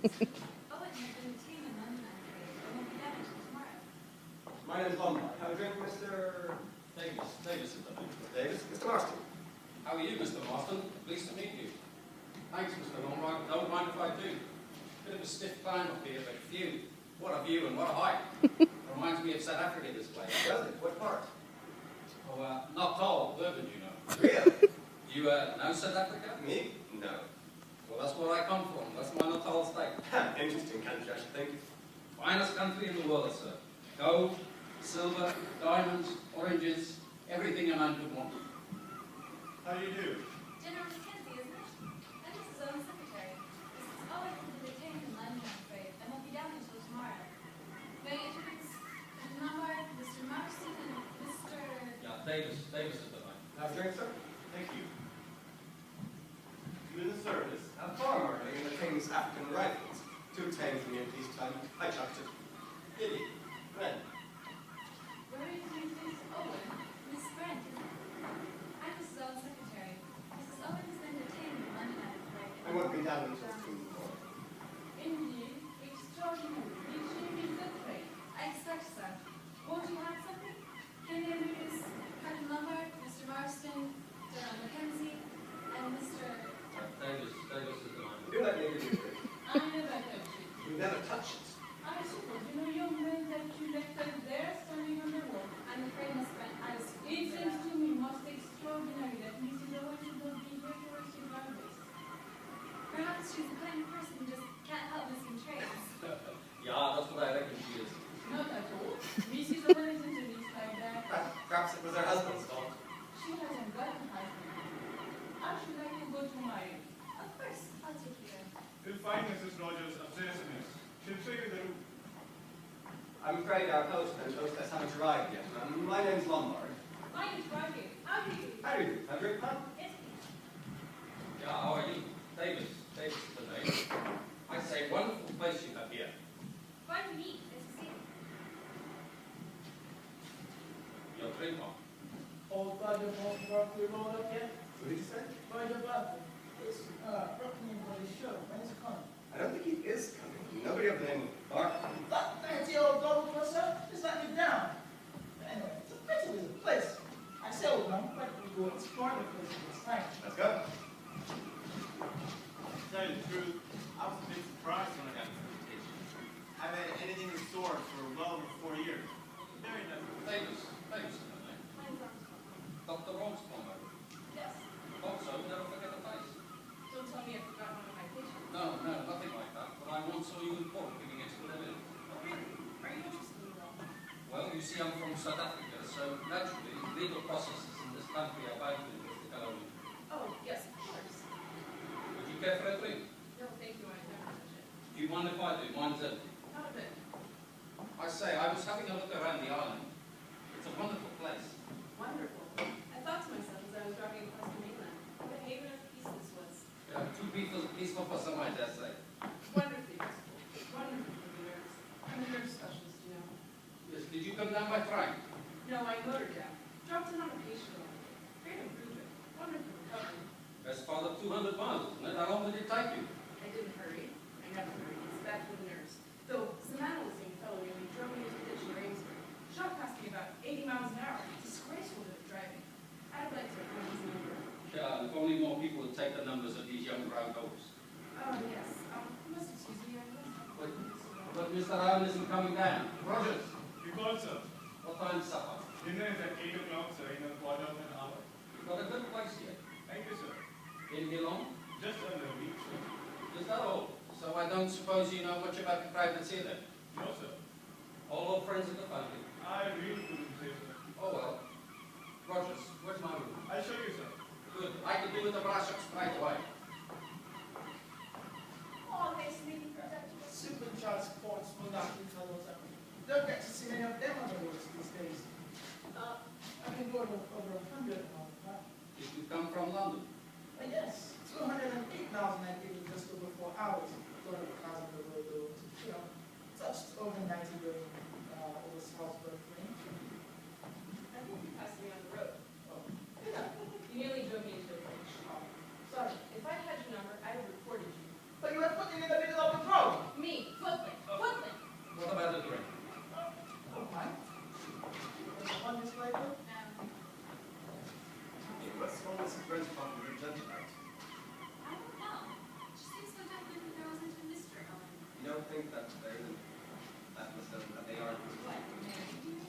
Owen has been detained in London, I'm afraid. I won't be back until tomorrow. My name's Lombard. Have a drink, Mr. Davis. Davis is the name. Davis? Mr. Marston. How are you, Mr. Marston? Pleased to meet you. Thanks, Mr. Lombard. Don't mind if I do. Bit of a stiff climb up here, but phew. What a view and what a height. Reminds me of South Africa, this place. Does it? What part? Oh, not tall, Durban, you know. Really? You know South Africa? Me? No. Well, that's where I come from. That's my Natal state. Interesting country, I should think. Finest country in the world, sir. Gold, silver, diamonds, oranges, everything a man could want. How do you do? General Mackenzie, isn't it? I'm Mrs. Owen's secretary. Mrs. Owen has been detained in London, I'm afraid. I won't be down until tomorrow. May I introduce Mr. Lombard, Mr. Marston, and Mr. Yeah, Davis. Davis is the name. Have a drink, sir? Thank you. You in the service? A farmer in the King's African Rifles. Too tame for me in peacetime. I chucked it. Giddy. Ren. Where are you going to Miss Owen? Miss Brent, isn't it? I'm Mrs. Owen's secretary. Mrs. Owen has been detained in London, I'm afraid. I won't be down until tomorrow. Indeed, extraordinary. Extremely good rate. I expect so. Won't you have something? Can you introduce Captain Lombard, Mr. Marston, General Mackenzie, and Mr. Davis. Davis is the name. Do let me introduce you. I never touch it. You never touch it. I suppose you know young men that you left them there standing on the wall. I'm afraid, Miss Brent, I was. It seems to me most extraordinary that Mrs. Owen should not be here to receive our this. Perhaps she's the kind of person who just can't help missing trains. Yeah, that's what I reckon she is. Not at all. Mrs. Owen isn't a least like that. Perhaps it was her husband's fault. She hasn't got a husband. I should like to go to my. Of course, I'll take you there. You'll find Mrs. Rogers upstairs in this. She'll show you the room. I'm afraid our postman and hostess haven't arrived yet. My name's Lombard. My name's Roger. How do you do? How do you do? Have a drink, huh? Yes, please. Yeah, how are you? Davis. Davis is the name. I say, wonderful place you have here. Fine to meet. Nice to see you. Your drink on. Old Roger won't Berkeley rolled up yet? What did you say? Roger Berkeley. It's Brooklyn for the show. When's it coming? I don't think he is coming. Nobody of the name of Barkley. That fancy old double crosser just let me down. Anyway, it's a pretty little place. I say, old man, why don't we go explore the place this time? Let's go. To tell you the truth, I was a bit surprised when I got the invitation. I've had anything in store for well over 4 years. Very nice. Davis. Davis is the name. My name's Armstrong. Dr. Armstrong. Yes. Also, never forget the face. Don't tell me I forgot one of my patients. No, nothing like that. But I once saw you in court giving expert evidence. Oh, really? Are you interested in that? Well, you see, I'm from South Africa, so naturally, legal processes in this country are vital to the colony. Oh, yes, of course. Would you care for a drink? No, thank you. I never touch it. Do you mind if I do? Mine's empty. Not a bit. I say, I was having a look around the island. It's a wonderful place. Wonderful. I thought to myself as I was driving across the mainland, what a haven of peace this was. Too peaceful for some, I dare say. Wonderfully peaceful. Wonderful for the nerves. I'm a nerve specialist, you know. Yes, did you come down by train? No, I motored down. Dropped in on a patient along the way. Great improvement. Wonderful recovery. Best part of 200 miles, isn't it? How long did it take you? I didn't hurry. I never hurry. It's bad for the nerves. Though, Samantha was seeing a fellow nearly drove me into a ditch near Amesbury. Shot past me about 80 miles an hour. Disgraceful to driving. I'd like to know his number. Yeah, if only more people would take the numbers of these young brown coats. Oh, yes. You must excuse me. I was But Mr. Allen isn't coming down. Rogers, You called, sir. what time's supper? Dinner is at 8 o'clock, sir, in a quarter of an hour. You've got a good place here. Thank you, sir. Been here long? Just under a week, sir. Is that all? So I don't suppose you know much about the privates here then? No, sir. All old friends of the family. I really couldn't say, sir. Oh well. Rogers, where's my room? I'll show you, sir. Good. I can do with the brush up straight away. Oh, nice meeting you. Supercharged sports, monopoly fellows. Don't get to see many of them on the roads these days. I've been going over 100 and all that. Did you come from London? Yes, 208,000 I did in just over 4 hours. Going over cars on the road, though. You know, touched over 90 going over Salzburg Lane. I think you passed me on the road. Oh, yeah. You nearly drove me into a ditch. Sorry. If I had your number, I'd have reported you. But you were putting in the middle of the road. think that they're in that listen, that they are. What, maybe?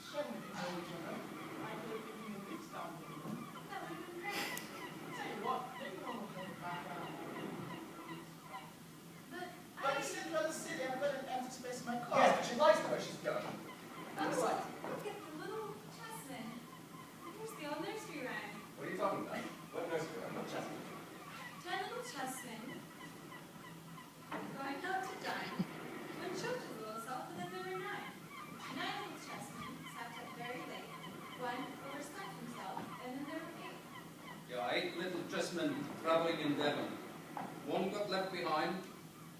So many know each other. I could have given you a big stamp. That would have been great. Tell you what, they can almost know the background. But But you said you're in the city, I've got an empty space in my car. Yes, but she likes where she's going. That's what? Look at the little chessman. Here's the old nursery rhyme. What are you talking about? What nursery? I'm not chessing. Ten little chessmen going out to dine. One choked a little salt, but then there were nine. Nine little chessmen sat up very late. One overslept himself, and then there were eight. Yeah, 8 little chessmen traveling in Devon. One got left behind,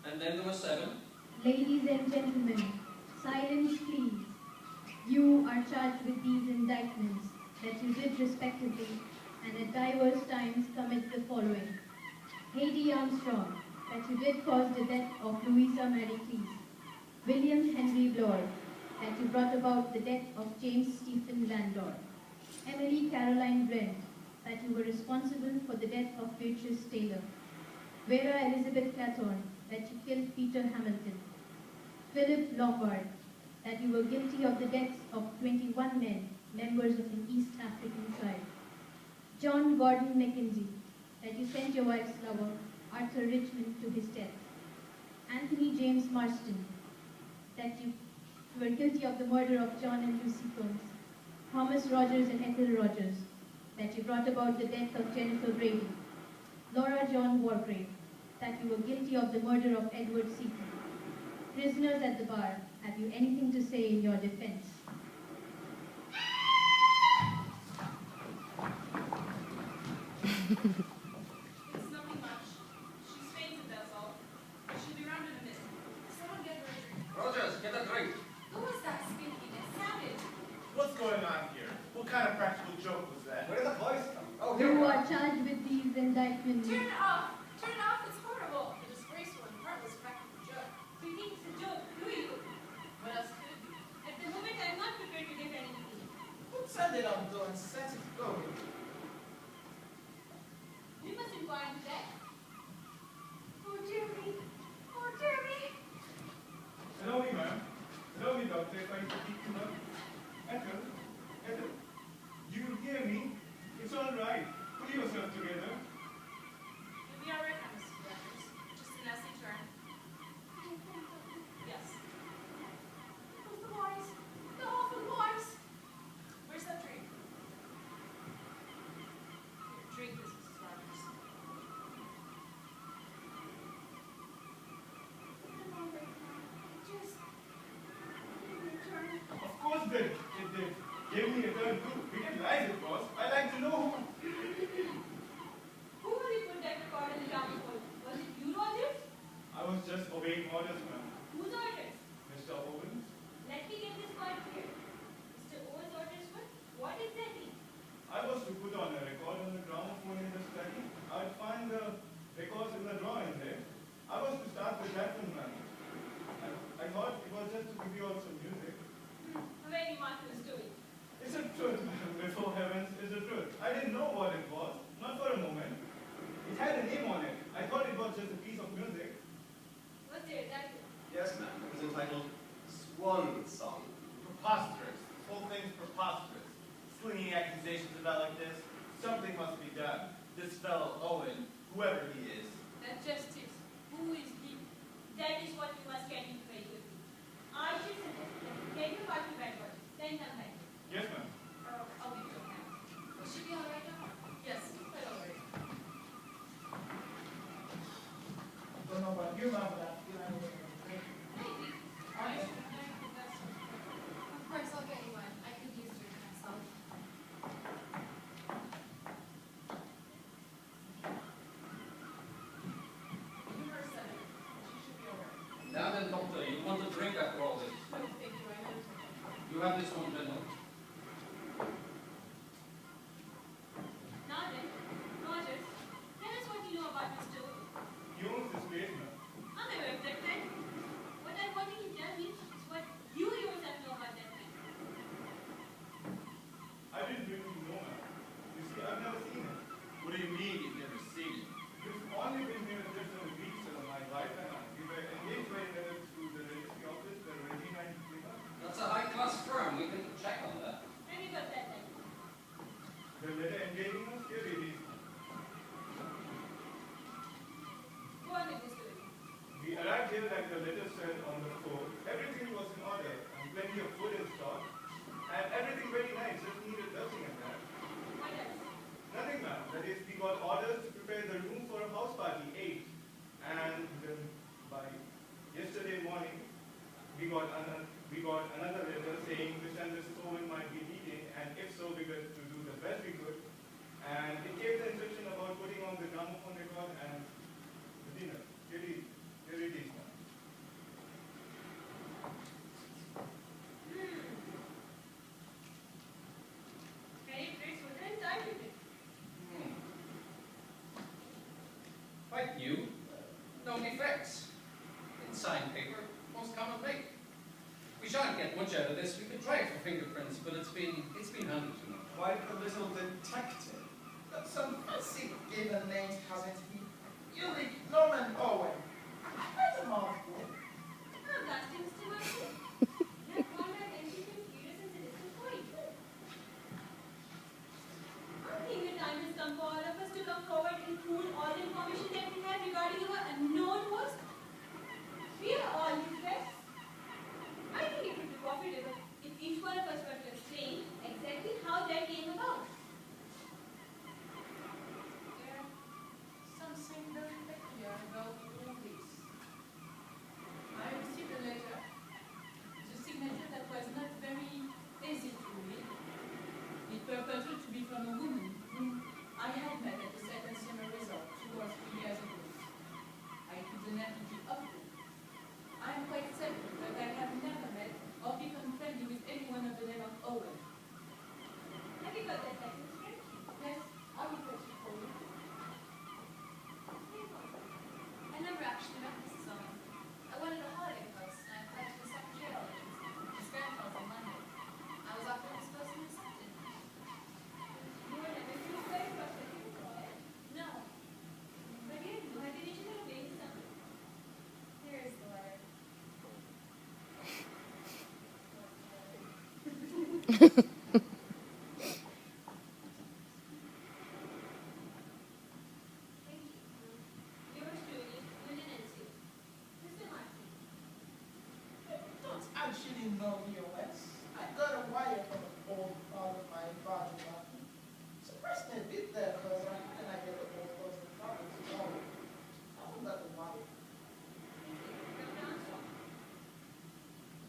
and then there were 7. Ladies and gentlemen, silence please. You are charged with these indictments that you did respectively and at diverse times commit the following. Haiti Armstrong, that you did cause the death of Louisa Mary Cleese. William Henry Blore, that you brought about the death of James Stephen Landor. Emily Caroline Brent, that you were responsible for the death of Beatrice Taylor. Vera Elizabeth Clathorne, that you killed Peter Hamilton. Philip Lombard, that you were guilty of the deaths of 21 men, members of an East African tribe. John Gordon Mackenzie, that you sent your wife's lover, Arthur Richmond, to his death. Anthony James Marston, that you were guilty of the murder of John and Lucy Combs. Thomas Rogers and Ethel Rogers, that you brought about the death of Jennifer Brady. Laura John Wargrave, that you were guilty of the murder of Edward Seaton. Prisoners at the bar, have you anything to say in your defense? It's nothing much. She's fainted, that's all. But she'll be round in a minute. Someone get her a drink. Rogers, get a drink. Who was that speaking? It sounded. What's going on here? What kind of practical joke was that? Where did the voice come from? Oh, here You we are charged with these indictments. Turn it off! Turn it off! It's horrible! The disgraceful and heartless practical joke. Do you think it's a joke? Do you? What else could it be? At the moment, I'm not prepared to give anything. Send it out the door and set it going. We must inquire into that. Oh, dear me. Oh, dear me. Hello, ma'am. Hello, doctor. If I speak to her. Ethel, Ethel, you hear me? It's all right. Pull yourself together. You'll be all right, Mrs. Rogers. Just an essay turn. Yes. Who's the boys? The awful boys! Where's that drink? Here, drink this, Mrs. Rogers. Just turn. Of course, they gave me a turn too. We didn't lie, of course. I like to know who. Who really put that record in the downfall? Was it you, Rogers? I was just obeying orders, ma'am. Whose orders? Mr. Owens. Let me get this point clear. Mr. Owen's orders were what exactly? I was to put on a record on the gramophone in the study. I'd find the records in the drawer in there. I was to start with that one, ma'am. I thought it was just to give you all some music. Very marvelous doing. It's the truth, ma'am. Before heavens, it's the truth. I didn't know what it was. Not for a moment. It had a name on it. I thought it was just a piece of music. Was there exactly? Yes, ma'am. It was entitled Swan Song. Preposterous. This whole thing's preposterous. Slinging accusations about like this. Something must be done. This fellow Owen, whoever he is. That's just it. Who is he? That is what you must get information with. I should suggest that you take your party backward, then come back. Yes, ma'am. I'll be your hand. Will she be all right now? Yes, quite all right. Don't know about you, ma'am, but I feel I need a drink. Maybe. I should have the best. Of course, I'll get you one. I could use drink myself. Give her a seven. She should be all right. Now then, doctor, you want a drink after all this? No, thank you. I know. You have this one, gentlemen. Now then, Rogers, tell us what you know about Mr. Owen. He owns this place, ma'am. I'm aware of that man. What I want you to tell me is what you yourself know about that man. I didn't really know, ma'am. You see, I've never seen him. What do you mean you've never seen him? We've only been here just some weeks of my life, and we were engaged very we got another letter saying Mr. and Mrs. Owen might be meeting, and if so, we got to do the best we could. And it gave the instruction about putting on the gramophone record and the dinner. Really, really decent. Any place with an entire unit. Quite new, no defects. Inside paper, most common make. We shan't get much out of this. We could try it for fingerprints, but it's been handled too much. Quite a little detective. Got some fancy given names, hasn't he? Ulrich Norman Owen. That's a mouthful. Oh, that seems too much. That Conrad entry computers and citizen point. I think the time has come for all of us to come forward and pool all the information that we have regarding our unknown host. We are all useless. I think it would be profitable if each one of us were to explain exactly how that came about. There something very peculiar about all this. I received a letter, the signature that was not very easy to read. It purported to be from a woman whom I had met at the second summer resort 2 or 3 years ago. I took the name to be Upton. I am quite certain that I have never met or become friendly with anyone of the name of Owen. Have you got that letter, Fred? Yes, I will fetch it for you. I never actually met Mrs. Owen. I wanted a holiday post, and I applied to the secretarial agency. His grandfather's in London. I was offered this post and accepted. You were never too very frustrated with Owen. No, But yet you had the original baby son. here is the letter. Thank you. Yours truly, Lyndon Nancy. Mr. Martin. I don't actually know the OS. I got a wire from an old part of my biography. Surprised me a bit there, because I didn't get the old person problem to know. I haven't got the wire.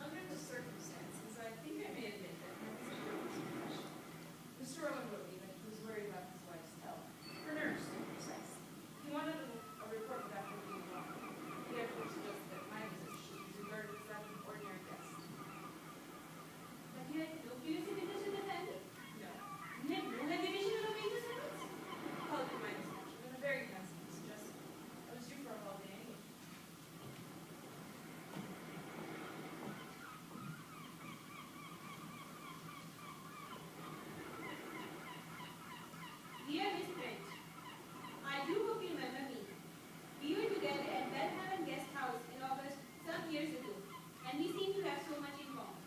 Under the circumstances, I think I may admit that my position was professional. Mr. Owen wrote me that he was worried about his wife's health. Her nerves, to be precise. He wanted a report of after being wrong. He therefore suggested that my visit should be regarded as that of an ordinary guest. But you had no previous invitation to the family? No. Never had the vision of a major servants? Called it my misfortune, but a very handsome suggestion. I was due for a holiday anyway. Dear Miss French, I do hope you remember me. We were together at Belhaven Guest House in August some years ago, and we seem to have so much in common.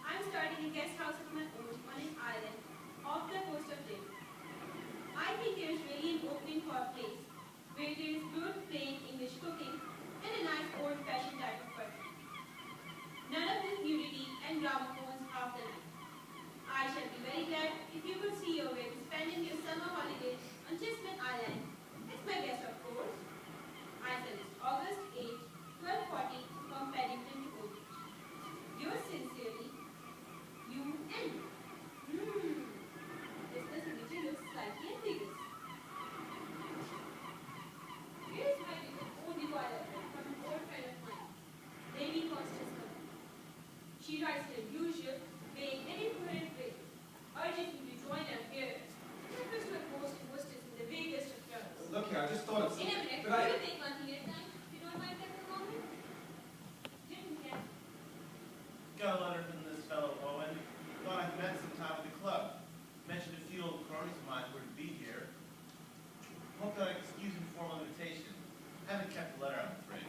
I'm starting a guest house of my own on an island off the coast of Devon. I think there's really an opening for a place where there is good plain English cooking and a nice old-fashioned type of perfume. None of this nudity and gramophones half the night. I shall be very glad if you could see your way to spending your summer holidays on Chisman Island. As my guest, of course. I suggest August 8, 12:40 from Paddington to Oak Beach. Yours sincerely, U.N. This signature looks slightly ambiguous. Here is my own letter from an old friend of mine, Lady Constance Murray. She writes the usual, vague and incoherent way, urging you to join her here. Refers to a host and hostess in the vaguest of terms. Look here, I just thought of In a minute, But will you take one thing at a time? If you don't mind that for a moment? Jim can. Got a letter from this fellow Owen. Thought I'd met some time at the club. Mentioned a few old cronies of mine who were to be here. Hope that I excuse an formal invitation. Haven't kept the letter, I'm afraid.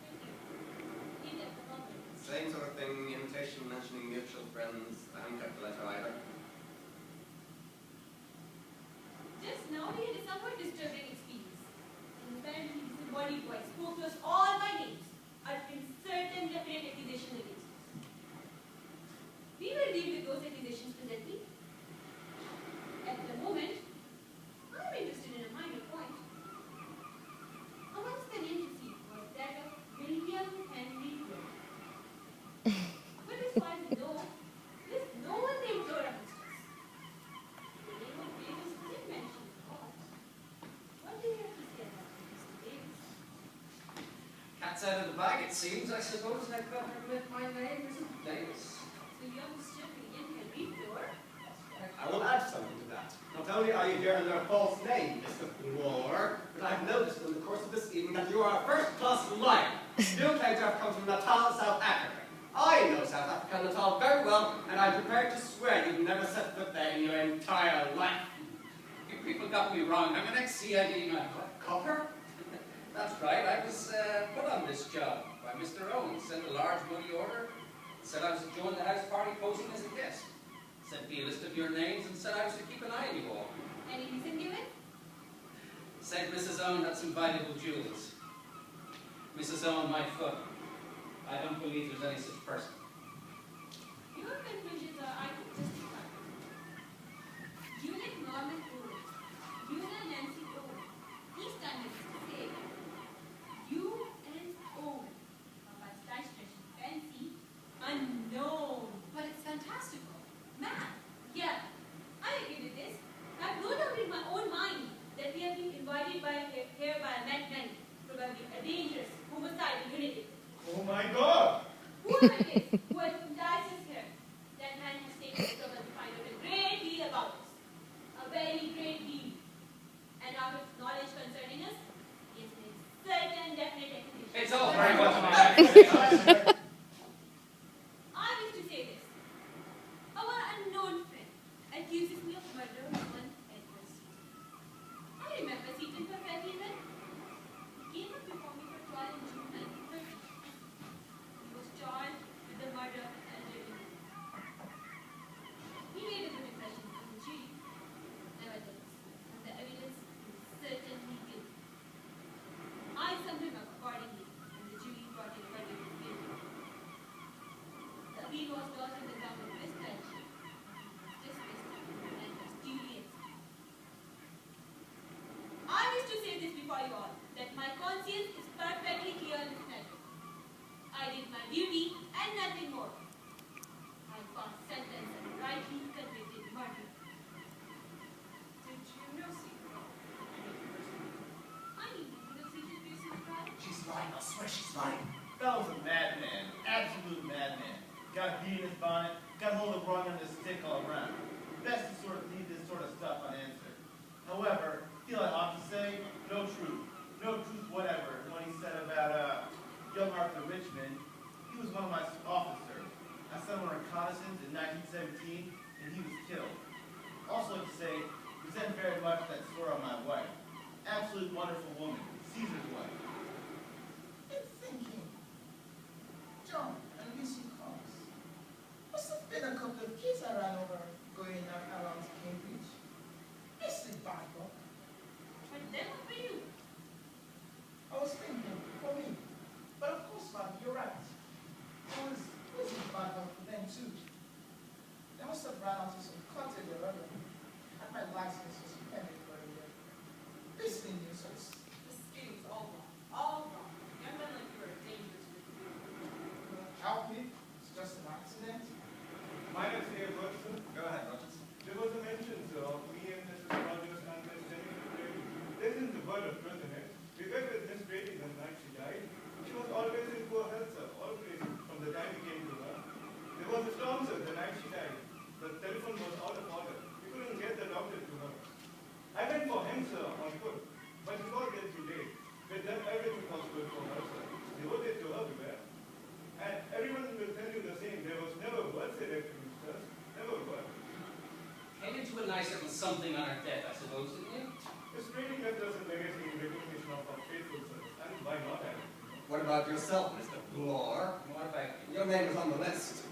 Thank you. Leave that for a moment. same sort of thing, invitation mentioning mutual friends. I haven't kept the letter either. Just now we had a somewhat disturbing experience. And apparently this embodied voice spoke to us all by names, uttering certain definite accusations against us. We will deal with those accusations presently. At the moment, I am interested in a minor point. Amongst the names received was that of William Henry Webb. Cat's out of the bag, it seems. I suppose I'd better admit my name isn't Davis. So young Shipley in here, before. I will add something to that. Not only are you here under a false name, Mr. Bloor, but I've noticed in the course of this evening that you are a first-class liar. You claim to have come from Natal, South Africa. I know South Africa and Natal very well, and I'm prepared to swear you've never set foot there in your entire life. You people got me wrong. I'm an ex-CID man. Cocker? That's right. I was put on this job by Mr. Owens. Sent a large money order. Said I was to join the house party posing as a guest. Sent me a list of your names and said I was to keep an eye on you all. Any reason given? Said Mrs. Owen had some valuable jewels. Mrs. Owen, my foot. I don't believe there's any such person. Your conclusions are, I think, justified. Juliet Norman Owen, Una Nancy Owen, these standards say U.S. Owen, aber Steichstrichen, fancy, unknown. But it's fantastical. Math, yeah, I agree with this. I've no doubt in my own mind that we have been invited here by a madman, probably a dangerous, homicidal lunatic. Oh my God! Whoever it is who has enticed us here, that man has taken the trouble to find out a great deal about us. A very great deal. And out of knowledge concerning us, he has made certain definite acquisitions. It's all very much my I wish to say this. Our unknown friend accuses me of murder of one Edward Seaton. I remember Seaton perfectly well. He came up before me for trial in June 1930. He was charged with the murder of an elderly woman. He made a good impression on the jury. Nevertheless, from the evidence, he was certainly guilty. I summed him up accordingly, and the jury brought in a verdict of guilty. The appeal was lodged in the ground of misjudgment. He was dismissed and was duly executed. I wish to say this before you all, that my conscience is perfectly clear in this matter. I did my duty and nothing more. I passed sentence and rightly convicted murder. Did you know Seaton? I need nothing of Seaton Pearson's trial. She's lying, I swear she's lying. Fellow's a madman, absolute madman. Got a bee in his bonnet, got hold of wrong on his stick all around. Best to sort of leave this sort of stuff unanswered. However, feel I ought to say, no truth whatever, when he said about young Arthur Richmond. He was one of my officers. I sent him on reconnaissance in 1917, and he was killed. Also to say, resent very much that story on my wife. Absolute wonderful woman, Caesar's wife. I'm thinking, John and Lucy Cox. Must have been a couple of kids I ran over going around Cambridge. It's the bad luck. But then what for you? I was thinking, for me. But of course, man, you're right. It was bad luck for them too. They must have ran out of some cottage or other. And my license was suspended for a year. This thing is so The scheme's all wrong. All wrong. Young men like you are a danger to the community. help me. It's just an accident. My name's Dave Rogerson. Go ahead, Rogers. There was a mention, sir, of me and Mrs. Rogers and Miss Jenny Brady. There isn't a word of truth in it. We were with Miss Brady the night she died. She was always in poor health, sir, always, from the time we came to her. There was a storm, sir, the night she died. The telephone was out of order. We couldn't get the doctor to her. I went for him, sir, on foot, but he got there too late. We done everything possible for her, sir. Devoted to her, we were. And everyone will tell you the same. There was never word said between us. Never word. Came into a nice little something on her death, I suppose, didn't you? Miss Brady left us a legacy in recognition of our faithful service, and why not have it? What about yourself, Mr. Bloor? What about you? Your name is on the list.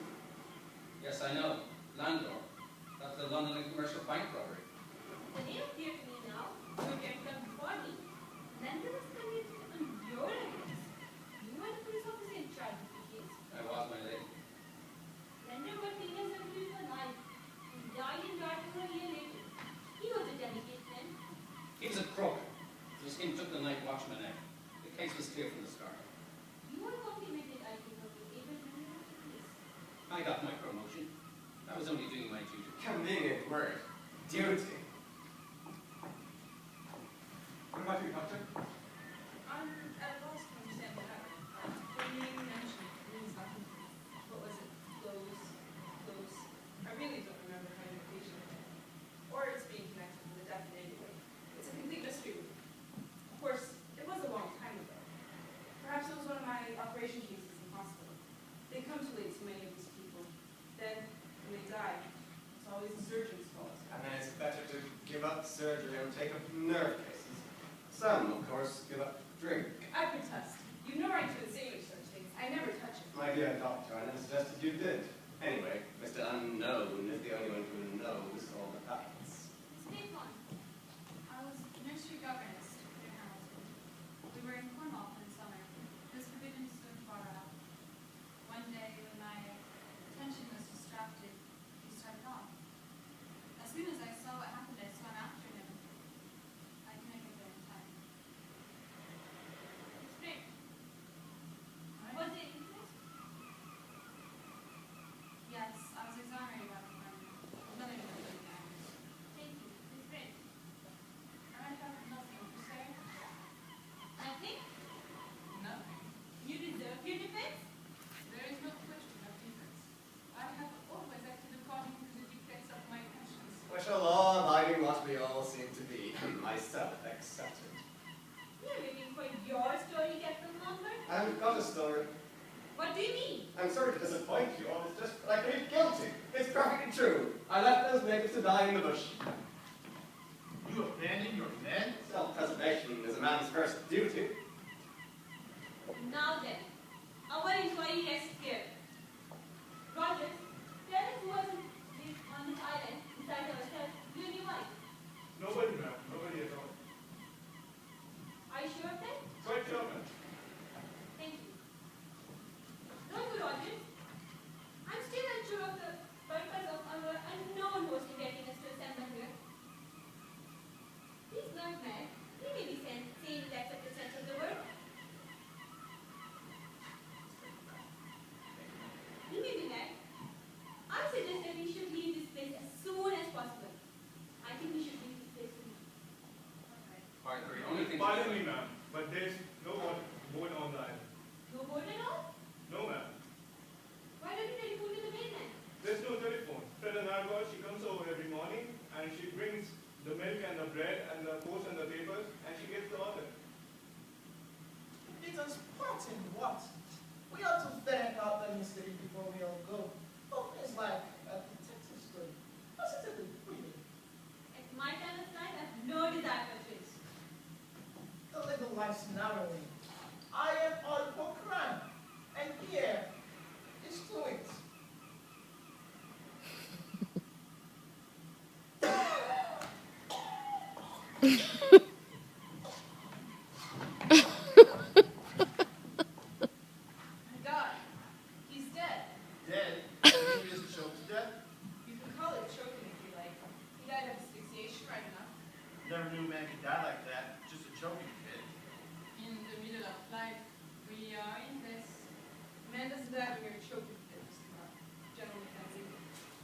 Yes, I know. Landlord. That's the London and Commercial Bank robbery. The name appeared to me now, so it had come before me. Then there was convinced on your evidence. You were the police officer in charge of the case. I was, my lady. Render Martinez agreed to a life. He died in Dartmoor a year later. He was a delicate man. He was a crook. It was him took the night watchman out. The case was clear from the start. You were complimented, I think, of the able handling of the case. I got my promotion. I was only doing my duty. Convenient word. Duty. What about you, Doctor? I'm at a loss to understand what happened. I really don't remember having occasion with it, or its being connected with the death in any way. It's a complete mystery. Of course, it was a long time ago. Perhaps it was one of my operation cases in the hospital. They come too late, too many of these people. Then, when they die, it's always the surgeon's fault. And then it's better to give up surgery and take up nerve cases. Some, of course, give up drink. I protest. You've no right to insinuate such things. I never touch it. My dear doctor, I never suggested you did. Anyway, Mr. Unknown is the only one who knows all that happens. It's a big one. I was nursery governess near Hamilton. We were in Cornwall for the summer. This forbidden stood far out. One day, when my attention was distracted, he started off. As soon as I saw what happened, I swam after him. I couldn't get there in time. Spring. Was it infinite? Yes, I was exonerated by the government. Another military guy. Thank you. It's great. I might have nothing to say. Nothing? Nothing. You deserve your defense? There is no question of defense. I have always acted according to the dictates of my conscience. Which are law-abiding what we all seem to be, myself excepted. You're looking for your story, Captain Lambert? I haven't got a story. What do you mean? I'm sorry to disappoint you all, it's just that I plead guilty. It's perfectly true. I left those natives to die in the bush. You abandoned your men? Self-preservation is a man's first duty. Now then, our inquiry rests here. Rogers, tell us who was on this island besides ourselves, you and your wife. Nobody, ma'am. Nobody at all. Are you sure of that? Quite sure, ma'am. Thank you. Don't go, Rogers. I'm still unsure of the purpose of our unknown host in getting us to assemble here. He's not mad. He may be sane in the accepted sense of the word. He may be mad. I suggest that we should leave this place as soon as possible. I think we should leave this place soon. Alright, the only thing. Pardon me, ma'am, but there's no water board on the island. No boat at all? No, ma'am. Why don't you telephone to the mainland? There's no telephone. Fred Nargo, she comes over every morning and she brings the milk and the bread and the post and the papers and she gets the order. It's a Spartan, what? We ought to thank out the mystery before we all go. Oh, it's like a detective story. Positively brilliant. At my time of life, I have no desire for this. The legal life's narrowing. I am all for crime, and here is to it. God, he's dead. Dead? He was choked to death? You can call it choking if you like. He died of asphyxiation, right enough. Never knew a man could die like that. Just a choking fit. In the middle of life, we are in this. Man doesn't die when you're choking fit, Mr. Mark. Gentlemen, Mackenzie.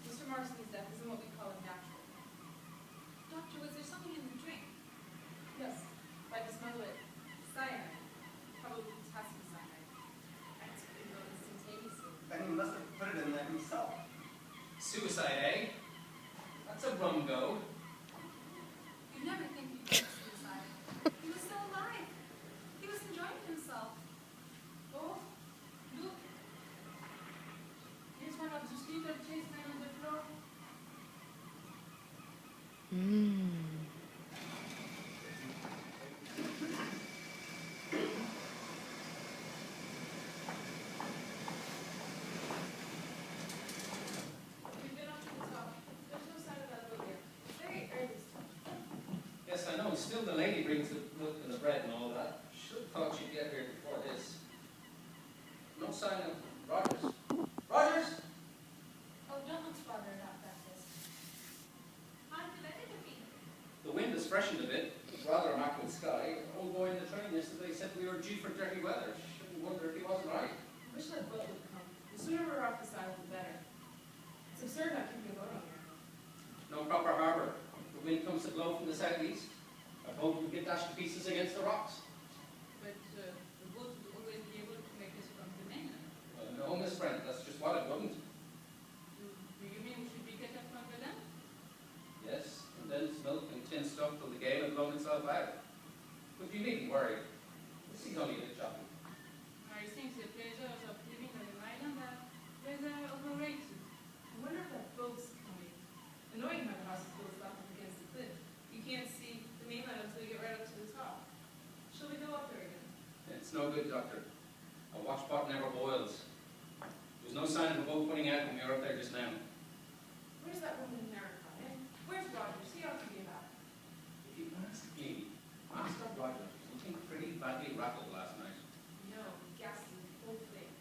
Mr. Marston's death isn't what we call a natural. Doctor, was there something in the drink? Yes, by the smell of it. Cyanide. Probably potassium cyanide. That's been known instantaneously. Then he must have put it in there himself. Suicide, eh? That's a rum go. You'd never think he'd commit suicide. He was still alive. He was enjoying himself. Oh, look. Here's one of the sleeper chased men on the floor. We've been up to the top. There's no sign of that boat yet. It's very early still. Yes, I know. Still, the lady brings the milk and the bread and all that. Should have thought she'd get here before this. No sign of Rogers. Rogers! Oh, don't look bothered about that, this. How'd the weather be? The wind has freshened a bit. It's rather immaculate sky. Old boy in the train yesterday said we were due for dirty weather. Shouldn't wonder if he wasn't right. Wish that boat would come. The sooner we're off this island, the better. It's absurd not keeping a boat on here. No proper harbour. The wind comes to blow from the southeast. A boat will get dashed to pieces against the rocks. But the boat would always be able to make us from the mainland. No, Miss Brent, that's just what it wouldn't. Do you mean we should be getting himself out. But you needn't worry. This is only a job. I think the pleasures of living on an island are rather overrated. I wonder if that boat's coming. Annoying how the house is built up against the cliff. You can't see the mainland until you get right up to the top. Shall we go up there again? It's no good, Doctor. A watchpot never boils. There was no sign of a boat putting out when we were up there just now. Where's that woman in America, eh? Where's Rogers? He ought to be about. If you ask me, Master Rogers was looking pretty badly rattled last night. No, ghastly, whole thing.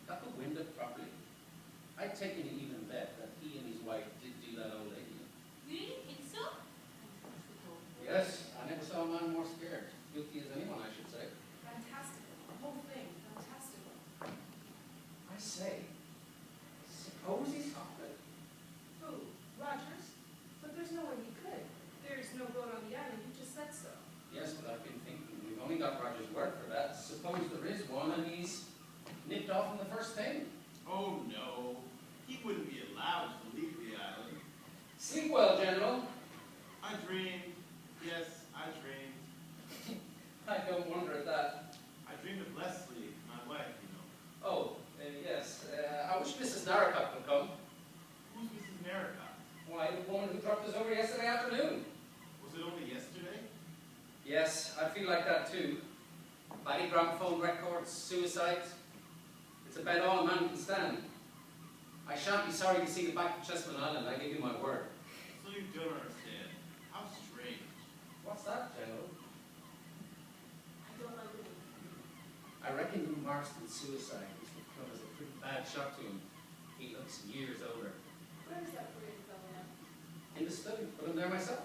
Got the wind up properly. I'd taken an even bet that he and his wife did do that old lady. Really? Think so? Yes, I never saw a man more scared. Guilty as anyone, I should say. Fantastical. The whole thing. Fantastical. I say, suppose he's haunted. Who? Rogers? But there's no way he could. There's no boat on the island. You just said so. Yes, but I've been thinking, we've only got Roger's word for that. Suppose there is one and he's nipped off on the first thing. Oh, no. He wouldn't be allowed to leave the island. Sleep well, General. I dreamed. Yes, I dreamed. I don't wonder at that. I dreamed of Leslie, my wife, you know. Oh, yes. I wish Mrs. Narracott would come. Who's Mrs. Narracott? Why, the woman who dropped us over yesterday afternoon. Was it only yesterday? Yes, I feel like that too. Body gramophone records, suicide. It's about all a man can stand. I shan't be sorry to see you back to Chessman Island, I give you my word. So you don't understand. How strange. What's that, General? I don't like it. I reckon Lou Marston's suicide was because a pretty bad shock to him. He looks years older. Where is that brave fellow now? In the study, put him there myself.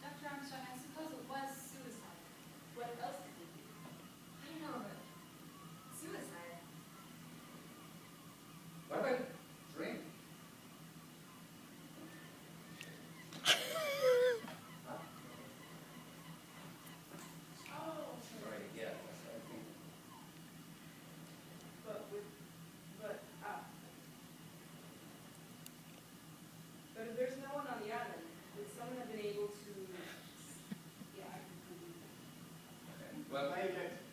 Dr. Armstrong, I suppose it was suicide. What else did he do? I don't know, but suicide. What about drink? Oh, Sorry, yeah, that's what I think. But if there's no one on the island, would someone have been able to, yeah, I can believe that. Well, I object.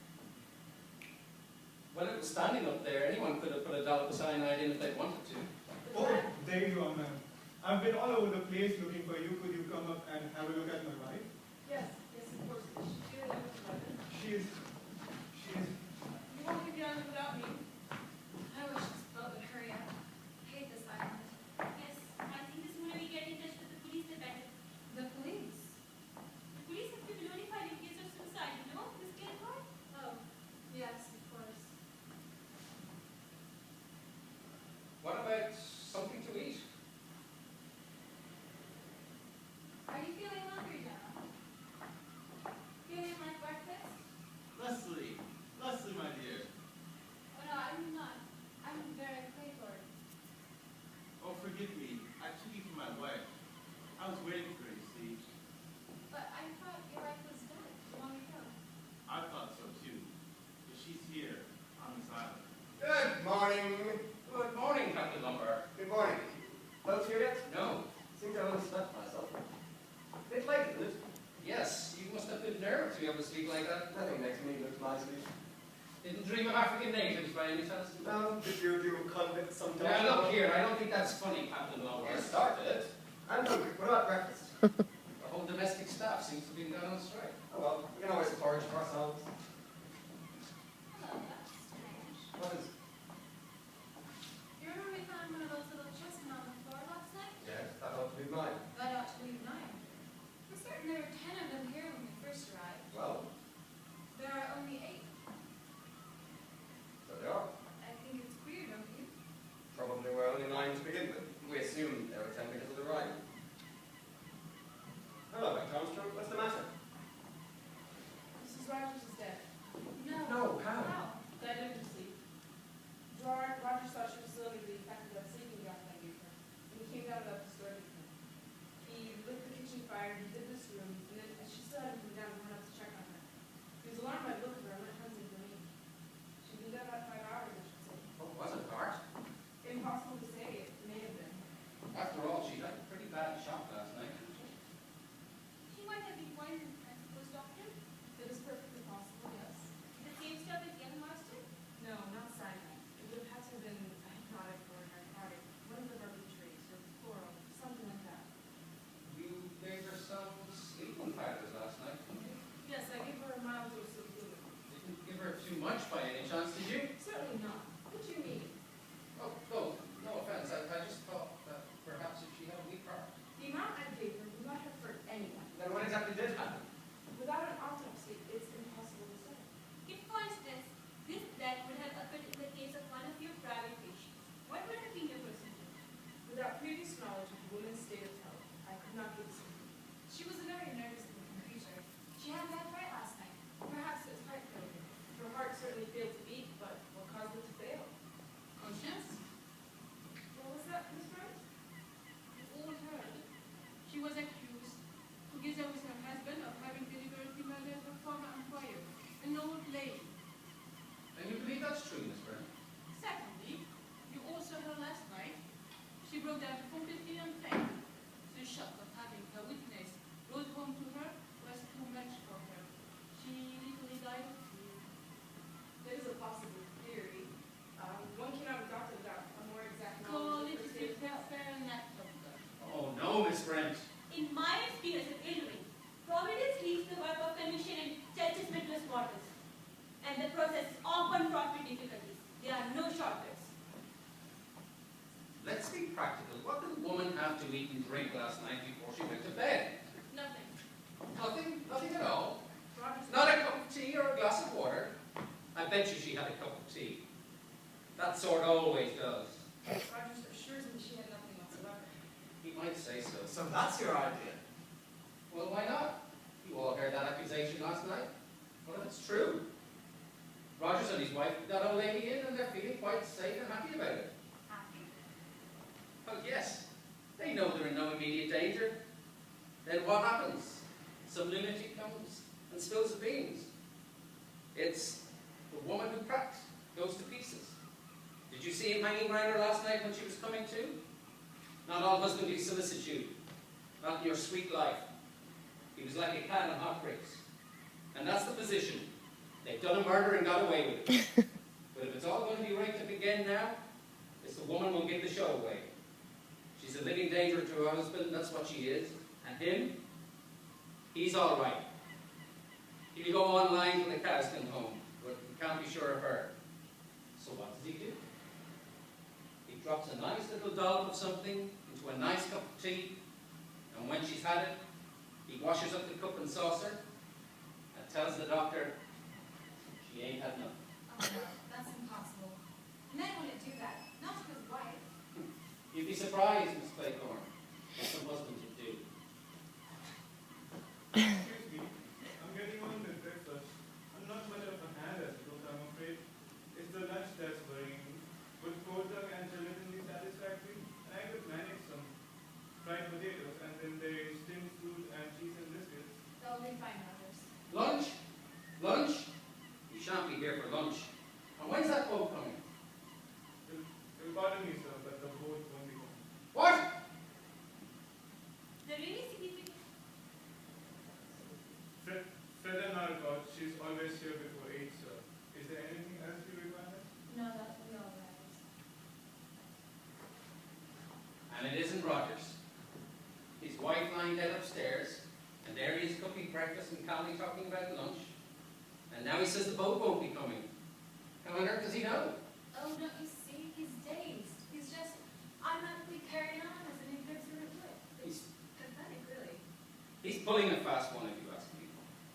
well, it was standing up there. Anyone could have put a dollop of cyanide in if they'd wanted to. Oh, there you are, ma'am. I've been all over the place looking for you. Could you come up and have a look at my wife? Yes, yes, of course. Is she here with London? She is. You won't leave the island without me. I wish this boat would hurry up. I hate this island. Yes, I think this morning we get in touch with the police defendant. The police? The police have been notified in case of suicide, you know? This getting hard? Oh, yes, of course. What about something to eat? Are you feeling hungry now? Feeling like breakfast? Leslie. Leslie, my dear. Oh no, I'm not. I'm very Clayford. Oh, forgive me. I took you for my wife. I was waiting for her, you see. But I thought your wife was dead long ago. I thought so, too. But she's here, on this island. Good morning. Good morning, Captain Lombard. Good morning. Both here yet? No. Seems I only slept myself. Bit late, isn't it? Yes, you must have good nerve to be able to speak like that. Nothing makes me look lively. Didn't dream of African natives by any chance? No, did you do convict sometimes? Now look here, I don't think that's funny, Captain Lombard. You started. I'm hungry. What about breakfast? The whole domestic staff seems to be gone on strike. Oh well, we can always forage for ourselves. Hello, that's strange. What is? You remember we found one of those little chessmen on the floor last night? Yes, that ought to be mine. That ought to be mine. We're certain there were 10 of them here when we first arrived. Well, There are only 8. so they are. I think it's queer, don't you? Probably were only 9 to begin with. We assumed there were 10 because of the ride. Hello, Dr. Armstrong. What's the matter? Mrs. Rogers is dead. No. No, how? Died of her sleep. Rogers thought she was still under the effect of that sleeping draught I gave her. When he came down without disturbing her. He lit the kitchen fire, he did this room, and then she still hadn't come down and went up to check on her. He was alarmed by the look of her and went hunting for me. She'd been dead about 5 hours, I should say. Oh, was it Bart? Impossible to say, it may have been. After all, she had the woman's state of health. I could not give a symptom. She was a very nervous-looking creature. She had that fright last night. Perhaps it was heart failure. Her heart certainly failed to beat, but what caused it to fail? Conscience? What was that, Miss Burns? You all heard. She was accused, together with her husband, of having deliberately murdered her former employer, an old lady. And you believe that's true, Miss Byrne? Secondly, you all saw her last night. She broke down completely and fainted. The shock of having her witness brought home to her was too much for her. She literally died of fear. There is a possible theory. One cannot adopt a more exact Call knowledge it of a the first aid. fair not doctor. Oh, no, Miss Brent. In my experience of Illinois, Providence leaves the work of commission in judgmentless waters, and the process is often fraught with difficulties. There are no shortcuts. Let's be practical. What did the woman have to eat and drink last night before she went to bed? Nothing. Nothing? Nothing at all? Rogers Not a cup of tea or a glass of water? I bet you she had a cup of tea. That sort always does. Rogers assures me she had nothing whatsoever. He might say so. So that's your idea. Well, why not? You all heard that accusation last night. What if it's true? Rogers and his wife put that old lady in, and they're feeling quite safe and happy about it. Happy? Well, yes. They know they're in no immediate danger. Then what happens? Some lunatic comes and spills the beans. It's the woman who cracked, goes to pieces. Did you see him hanging around her last night when she was coming to? Not all husbandly solicitude. Not in your sweet life. He was like a cat on hot bricks. And that's the position. They've done a murder and got away with it. But if it's all going to be raked up again now, it's the woman will give the show away. She's a living danger to her husband, that's what she is. And him, he's all right. He'll go online till the cows come home, but we can't be sure of her. So what does he do? He drops a nice little dollop of something into a nice cup of tea, and when she's had it, he washes up the cup and saucer and tells the doctor she ain't had nothing. Oh, no, that's impossible. Men wouldn't do that. Not to his wife. You'd be surprised, Miss Claythorne, what some husbands would do. Excuse me, I'm getting on with breakfast. I'm not much of a hand as it was, I'm afraid. It's the lunch that's worrying me. Would cold duck and gelatin be satisfactory? And I could manage some fried potatoes, and then there is steamed fruit and cheese and biscuits. They'll be fine, Rogers. Lunch? Lunch? You shan't be here for lunch. And when's that boat coming? You'll pardon me, sir, but the boat won't be coming. What? The really significant Fred and Narcot, she's always here before 8, sir. Is there anything else you require? No, that's we all Rogers. And it isn't Rogers. His wife lying dead upstairs, and there he is cooking breakfast and calmly talking about lunch. And now he says the boat won't be coming. How on earth does he know? Oh, don't you see? He's dazed. He's just automatically carrying on as if he goes through a cliff. It's pathetic, really. He's pulling a fast one, if you ask me.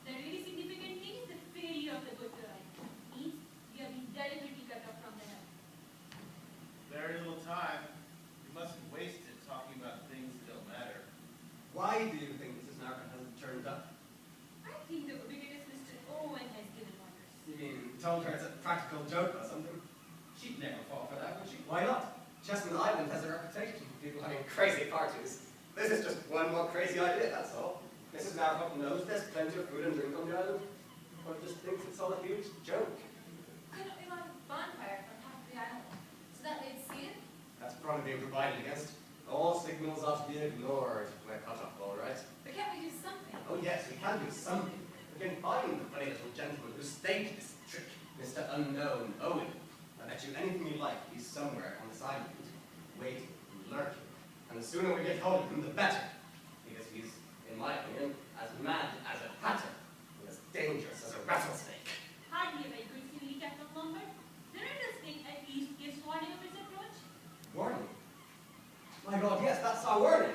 The really significant thing is the failure of the good guy. Means we have been deliberately cut off from the help. Very little time. You mustn't waste it talking about things that don't matter. Why do you think Mrs. Narcott hasn't turned up? I think the because Mr. Owen has given orders. You mean, told her it's a practical joke or something? She'd never fall for that, would she? Why not? Chessman Island has a reputation for people having crazy parties. This is just one more crazy idea, that's all. Mrs. Narcott knows there's plenty of food and drink on the island, but just thinks it's all a huge joke. Couldn't we light a bonfire from half the island so that they'd see it? That's probably being provided against. All signals ought to be ignored. We're cut off, all right. But can't we do something? Oh yes, we can do something. We can find the funny little gentleman who staged this trick, Mr. Unknown Owen. I bet you anything you like, he's somewhere on this island, waiting, lurking. And the sooner we get hold of him, the better. Because he's, in my opinion, as mad as a hatter, and as dangerous as a rattlesnake. Hardly a very good simile, Captain Lombard. The rattlesnake at least gives warning of its approach. Warning? My God, yes, that's our warning.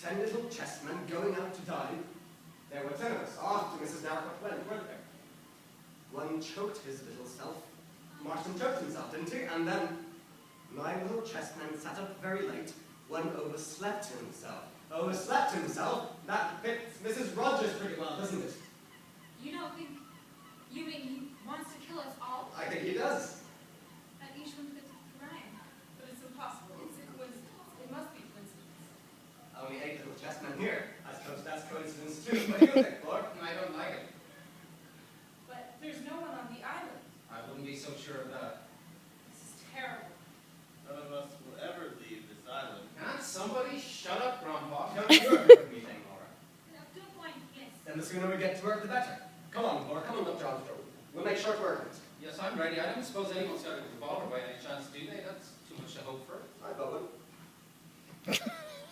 10 little chessmen going out to dine. There were 10 of us after Mrs. Narcott went, weren't there? One choked his little self. Marston choked himself, didn't he? And then 9 little chessmen sat up very late, One overslept himself. Overslept himself? That fits Mrs. Rogers pretty well, doesn't it? You don't think, you mean he wants to kill us all? I think he does. That each one fits Ryan. But it's impossible. It's a coincidence. It must be coincidence. Only 8 little chessmen here. I suppose that's coincidence too. What do you think, Lord? I don't like it. But there's no one on the island. I wouldn't be so sure of that. This is terrible. None of us will ever leave this island. Can't somebody shut up, Grandpa? Don't you work with me then, Laura. Up to a point, yes. Then the sooner we get to work, the better. Come on, Laura. Come on, Dr. Armstrong. We'll make short work of it. Yes, I'm ready. I don't suppose anyone's got a revolver by any chance, do they? That's too much to hope for. I got one.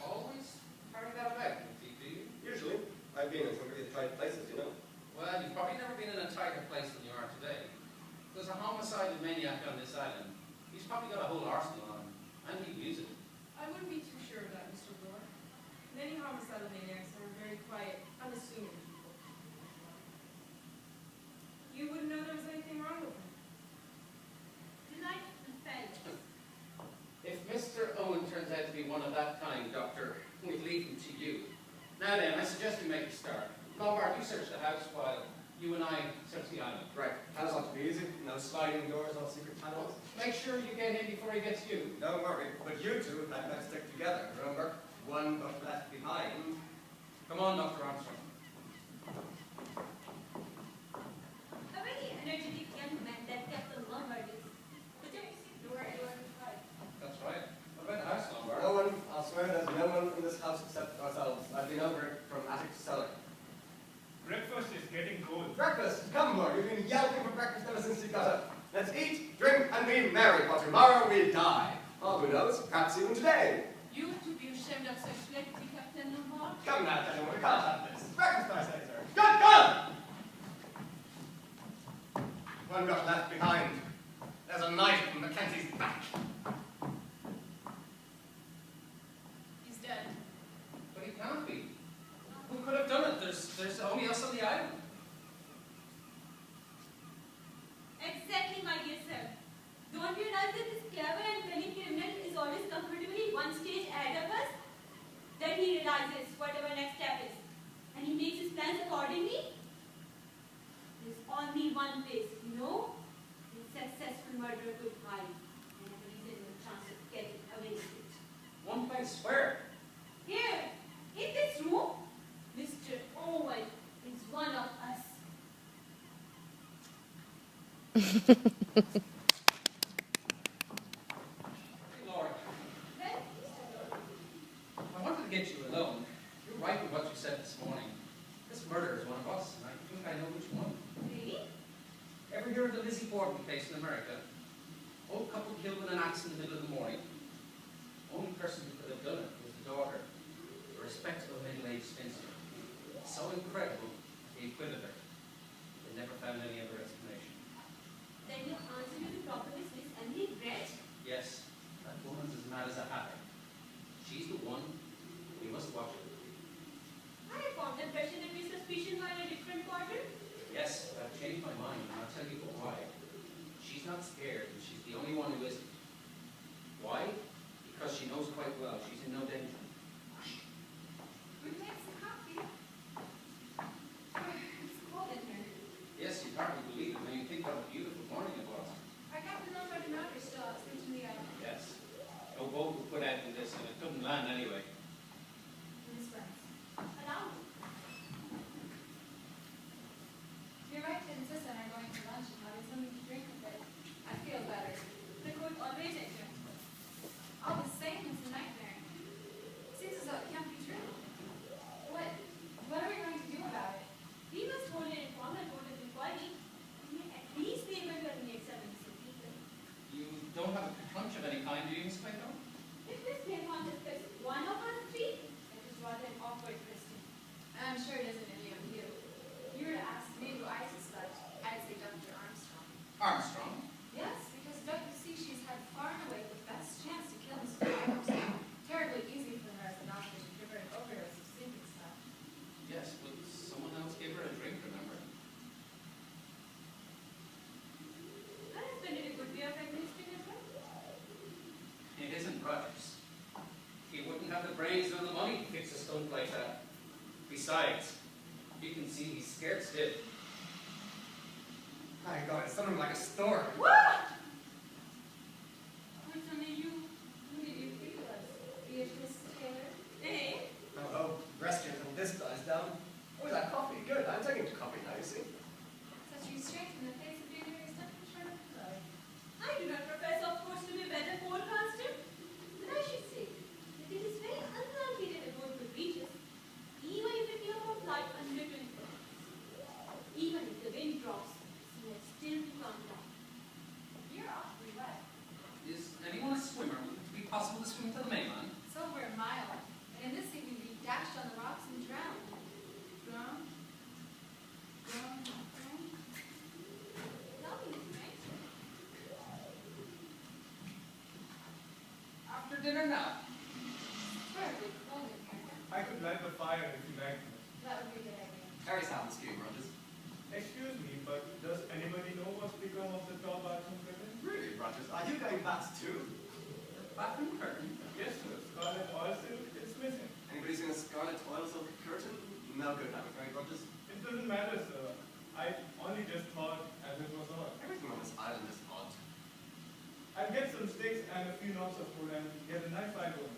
Always carry that about with you, do you? Usually. I've been in some pretty tight places, you know. Well, you've probably never been in a tighter place than you are today. There's a homicidal maniac on this island. He's probably got a whole arsenal on him, and he'd use it. I wouldn't be too sure of that, Mr. Bloor. Many homicidal maniacs are very quiet, unassuming people. You wouldn't know there was anything wrong with him. Delightful fellow. If Mr. Owen turns out to be one of that kind, Doctor, we'll leave him to you. Now then, I suggest we make a start. Lombard, you search the house while you and I search the island. Right. House ought to be easy. No sliding doors, no secret tunnels. Make sure you get in before he gets you. Don't worry. But you two, let's stick together. Remember? One got left behind. Come on, Dr. Armstrong. A very energetic young man that Captain Lombard is. That's right. What about the house, Lombard? No one, I'll swear there's no one in this house except ourselves. I've been over it from attic to cellar. Breakfast is getting cold. Breakfast! Come, Lord. You've been yelping for breakfast ever since you got up. Let's eat, drink, and be merry, for tomorrow we die. Oh, who knows? Perhaps even today. You to be ashamed of such levity, Captain Lombard? Come now, gentlemen. We can't have this. Breakfast, I say, sir. Good God! One got left behind. There's a knife in Mackenzie's back. He's dead. But he can't be. Who could have done it? There's only us on the island. Exactly, my dear sir. Don't you realize that this clever and cunning criminal is always comfortably one stage ahead of us? Then he realizes whatever next step is, and he makes his plans accordingly. There's only one place, you know, a successful murderer could hide, and have a reasonable chance of getting away with it. One place where? Here, in this room, Mr. Owen is one of us. Hey, Laura. Well, I wanted to get you alone. You're right with what you said this morning. This murderer is one of us, and I think I know which one. really? Ever hear of the Lizzie Borden case in America? Old couple killed with an axe in the middle of the morning. Only person who could have done it was the daughter, a respectable middle-aged spinster. So incredible, they acquitted her. They never found any other explanation. Then you answer to the proper Miss Emily Brett. Yes, that woman's as mad as a hatter. She's the one. We must watch her. I formed the impression that your suspicions were in a different quarter. Yes, but I've changed my mind, and I'll tell you why. She's not scared, and she's the only one who isn't. Why? Because she knows quite well she's in no danger. Would you like some coffee? It's cold in here. Yes, you hardly believe it when you think what a beautiful morning it was. Our Captain Lombard and Roger still out sleeping in the island. Yes. No boat would put out in this, and it couldn't land anyway. Miss Friends. Allow me. You're right to insist on our going for lunch and having something to drink with it. I feel better. The court always adjourns. All the same, it's a nightmare. Seems as though it can't be true. What are we going to do about it? We must hold an informal court of inquiry. We may at least be able to eliminate some innocent people. You don't have a hunch of any kind, do you, Miss Clayton? If Miss Claiborne suspects one of us the brains or the money to fix a stunt like that. Besides, you can see he's scared stiff. My God, it's something like a storm. What? What's on you? Who did you think it was? Beatrice Taylor? Eh? Oh, rest here until this dies down. Oh, that coffee, good. I'm taking coffee now, you see. Such restraint in the face of being very simple short of love. I do not profess, of course, to be a better forecaster, but I should say that it is very unlikely that a boat could reach us, even if it be about light under 24 hours. Even if the wind drops, we will still be contact. You're awfully wet. Is anyone a swimmer? Would it be possible to swim to the mainland? It's over a mile, and in this sea we'd be dashed on the rocks and drowned. Drowned? Drowned? Drowned? Lovely, right? After dinner now. Terribly cold in here. I could light the fire if you like. That would be a good idea. Harry's having skiing, Rogers. Excuse me, but does anybody know what's become of the tall bathroom curtain? Really, Rogers? Are you going back too? Bathroom curtain? Yes, sir. Scarlet oil silk, it's missing. Anybody seen a scarlet oil silk curtain? No good, I'm afraid, Rogers. It doesn't matter, sir. I only just thought as it was odd. Everything on this island is odd. I'll get some steaks and a few knobs of food and get a nice fire going.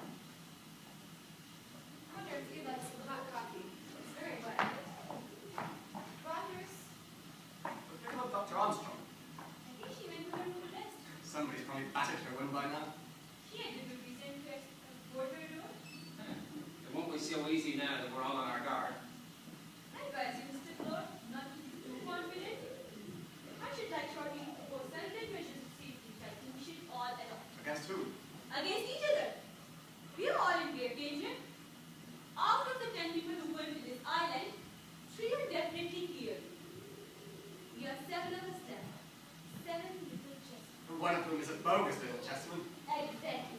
I wonder if you'd like some hot coffee. It's very wet. Rogers, But they're not Dr. Armstrong. I think she went to her room to rest. Somebody's probably battered her one by now. She had a good reason to board her door. It won't be so easy now that we're all on our guard. I advise you, Mr. Lord, not to be too confident. I should like shortly to propose certain measures of safety that we should all adopt. Against who? Against each other. We are all in grave danger. Out of the 10 people who go into this island, 3 are definitely here. We are 7 of us left. 7 little chestnuts. One of whom is a bogus little chessman. Exactly.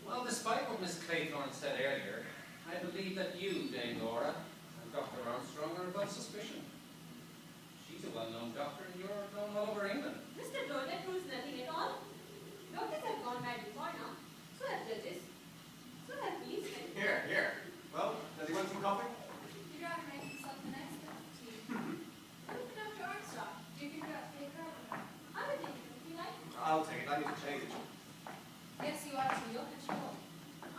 Well, despite what Miss Claythorne said earlier, I believe that you, Dame Laura, and Dr. Armstrong are above suspicion. She's a well-known doctor, and you're known all over England. Mr. Lord, that proves nothing at all. Doctors have gone mad before now. So have judges. So have policemen. Here. Well, does he want some coffee? you'd rather make yourself a nice cup of tea. What about Dr. Armstrong? Do you think about take her over? I would take it if you like. I'll take it. I need to change. Yes, you are to your control.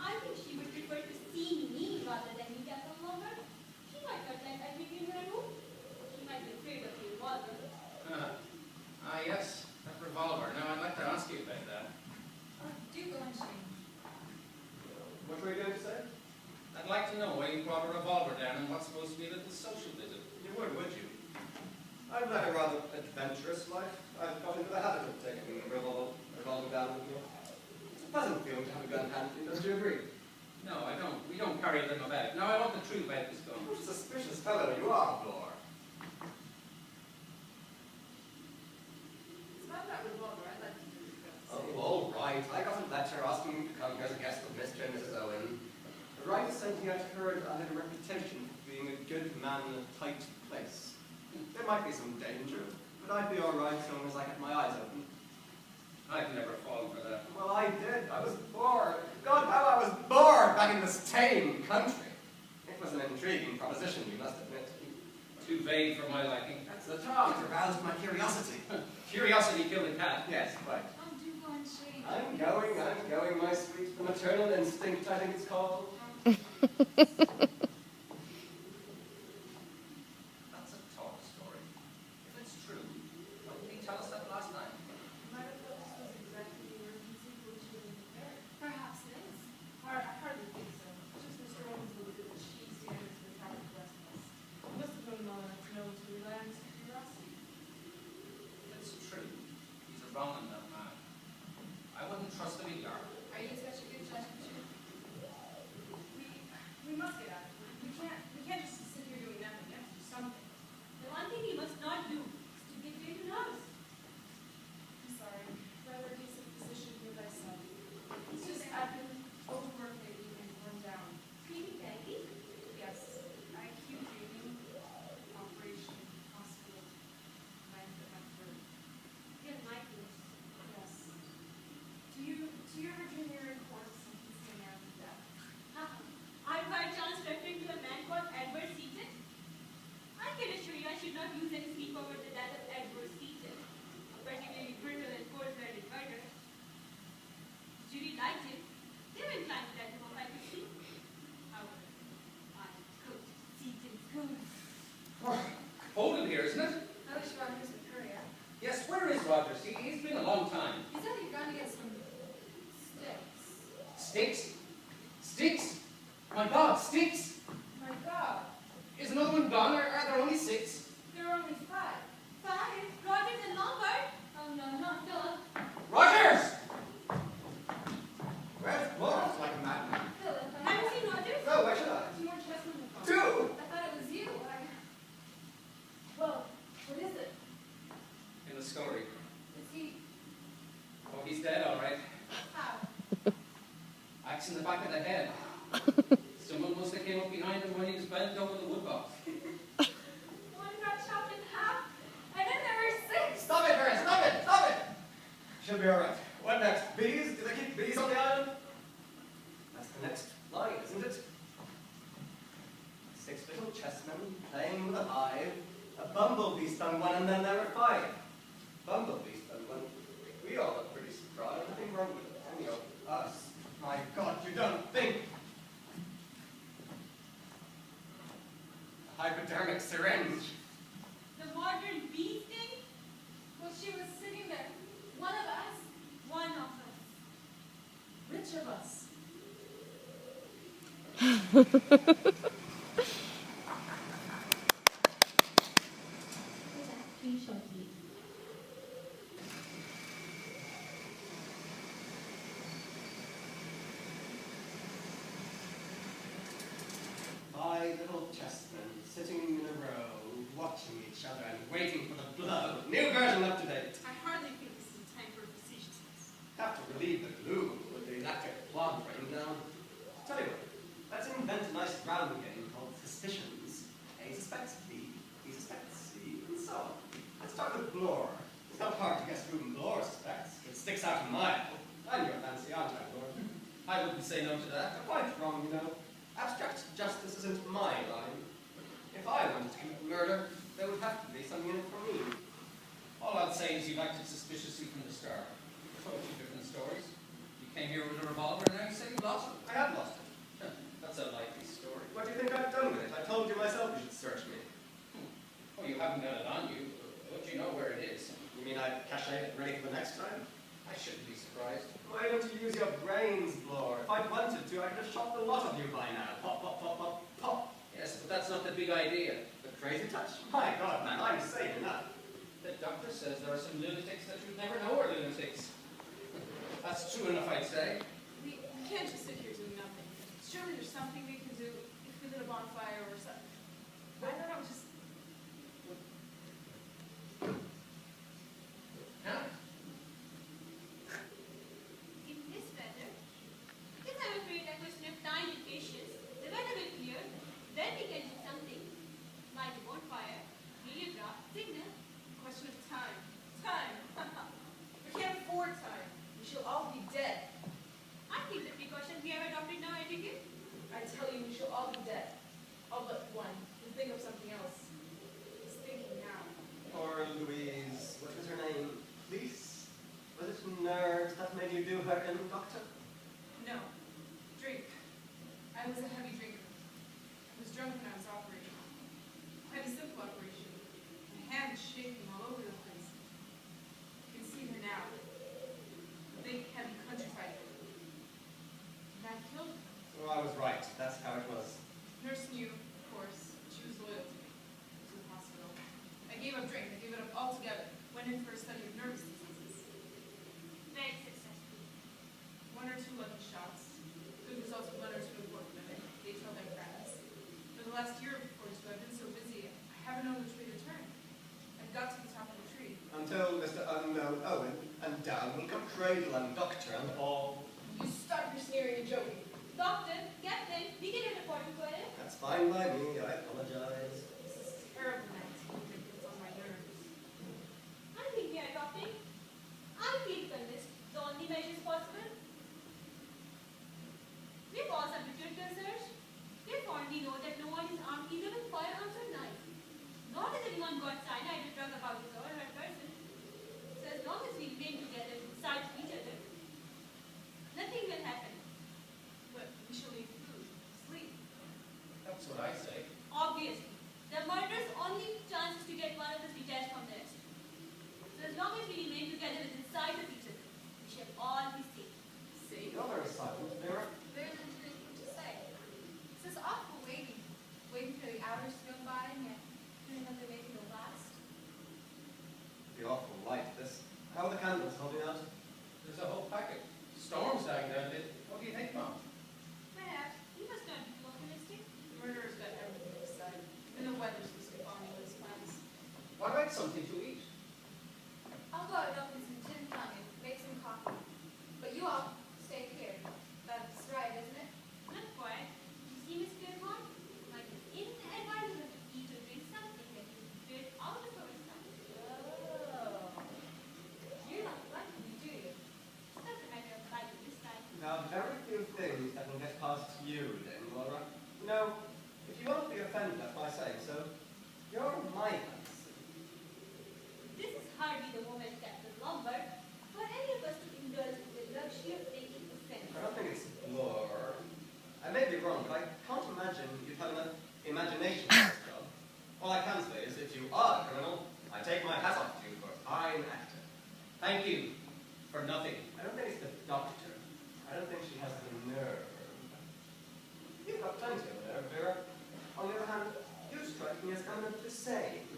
I think she would prefer to see me rather than me get longer. She might not like I in her room. She might be afraid of the revolver. Yes, that revolver. Now, I'd like to ask you about that. Do go and change. What were you going to say? I'd like to know why you brought a revolver down and what's supposed to be a little social visit. You would you? I've led a rather adventurous life. I've got into the habit of taking a revolver down with me. It's a pleasant feeling to have a gun handy, don't you agree? No, I don't. We don't carry them about. Now, I want the truth about this gun. What a suspicious fellow you are, Lord. It's about that revolver. I'd like to discuss. Oh, all right. I got a letter asking me to come here as a guest of Mr. and Mrs. Owen. The writer sent me, I'd heard I had a reputation for being a good man in a tight place. There might be some danger, but I'd be all right so long as I kept my eyes open. I've never fallen for that. Well, I did. I was bored. God, how I was bored back in this tame country. It was an intriguing proposition, you must admit. Too vague for my liking. That's the charm. It aroused my curiosity. Curiosity killed a cat. Yes, quite. Oh, do go and change. I'm going, my sweet. The maternal instinct, I think it's called. That's a tall story. If it's true, why didn't he tell us that last night? You might have thought this was exactly the emergency for which you were prepared. Perhaps it is. I hardly think so. Just Mr. Owens will do the cheese standards to the top of the rest of us. You must have known well enough to know to rely on his curiosity. If it's true, he's a wrong enough man. I wouldn't trust him a yard. Are you such a good judge of truth? We must get out of Sticks? Sticks? My God, Sticks! My God, Is another one gone, or are there only 6? there are only 5. 5. Rogers and Lombard. Oh no, not Philip. Rogers! Where's Florence like a madman? Philip, Have you seen Rogers? No, where should I? It's more Chessman than Fox. Two? I thought it was you. Well, what is it? In the scullery. Is he... Oh, he's dead, all right. How? Axe in the back of the head. Someone must have came up behind him when he was bent over the woodbox. One got chopped in half, and then there were 6. Stop it, Mary, stop it, stop it! She'll be all right. What next? Bees? Do they keep bees on the island? That's the next line, isn't it? 6 little chessmen playing with a hive. A bumblebee stung one, and then there were 5. Bumblebee stung one. We all look pretty surprised. Nothing wrong with any of us. My God, you don't think. A hypodermic syringe. The modern bee sting? Well, she was sitting there. One of us. One of us. Which of us? Three shortly. Five little chessmen sitting in a row, watching each other and waiting for the blow. New version up to date. I hardly think this is a time for facetiousness. Have to relieve the gloom with the electric plug frame down. Tell you what, let's invent a nice round game called Suspicions. A suspects B, B suspects C, and so on. Let's start with Blore. It's not hard to guess who Blore suspects. It sticks out a mile. I'm your fancy, aren't I, Blore? I wouldn't say no to that. You're quite wrong, you know. Abstract justice isn't my line. If I wanted to commit murder, there would have to be something in it for me. All I'll say is you've acted suspiciously from the start. Told 2 different stories. You came here with a revolver, and now you say you lost it. I have lost it. That's a likely story. What do you think I've done with it? I told you myself you should search me. Oh, you haven't got it on you, but you know where it is. You mean I've cached it ready for the next time? I shouldn't be surprised. Why don't you use your brains, Blore? If I'd wanted to, I could have shot the lot of you by now. Pop, pop, pop, pop, pop. Yes, but that's not the big idea. The crazy touch? My God, man, I'm sane enough. The doctor says there are some lunatics that you'd never know are lunatics. That's true enough, I'd say. We can't just sit here doing nothing. Surely there's something we can do if we lit a bonfire or something. I don't know, just... Huh? In this weather, because I'm afraid a question of time and patience, the weather will clear, then we can do something. Light a bonfire, heliograph, signal. Question of time. Time! We can't afford time. We shall all be dead. I think the precautions we have adopted now are adequate. I tell you, we shall all be dead. All but one. We'll think of something else. He's thinking now. Or Louise, what was her name? Please? Was it nerves that made you do her in, Doctor? No. Drink. I was a heavy drinker. I was drunk when I was operating. Quite a simple operation. My hand was shaking all over the place. You can see her now. A big, heavy country fighter. And I killed her. Oh, I was right. That's how it was. Nurse knew, of course. She was loyal to me. To the hospital. I gave up drink. I gave it up altogether. Went in for a study of nervous diseases. Very successful. 1 or 2 lucky shots. Good results with 1 or 2 important women. They tell their friends. For the last year, of course, I've been so busy, I haven't known which way to turn. I got to the top of the tree. Until Mr. Unknown Owen and down will come Cradle and Doctor and all. You stop your sneering and joking. Doctor, Captain, we can get a report for it. That's fine by me. I apologize. This is terrible night. It's on my nerves. I think we are adopting. I feel convinced the only measures possible. We pause a biblical search. We fondly know that no one is armed either with firearms or knife. Nor has anyone got cyanide or drug about his or her person. So as long as we remain together beside each other, nothing will happen. But we shall need food, sleep. That's what I say. Obviously, the murderer's only chance is to get one of us detached from the rest. So as long as we remain together within sight of each other, we shall all be safe. Safe. You're very silent, Vera. You know, if you won't be offended at my saying so, you're my fancy. This is hardly the moment, Captain Lombard, for any of us to indulge in the luxury of taking offense. I don't think it's lore. I may be wrong, but I can't imagine you'd have enough imagination for this job. All I can say is if you are a criminal, I take my hat off to you for a fine actor. Thank you for nothing. I don't think it's the doctor. I don't think she has the nerve. You've got plenty of nerve, Vera. On the other hand, you strike me as eminently sane.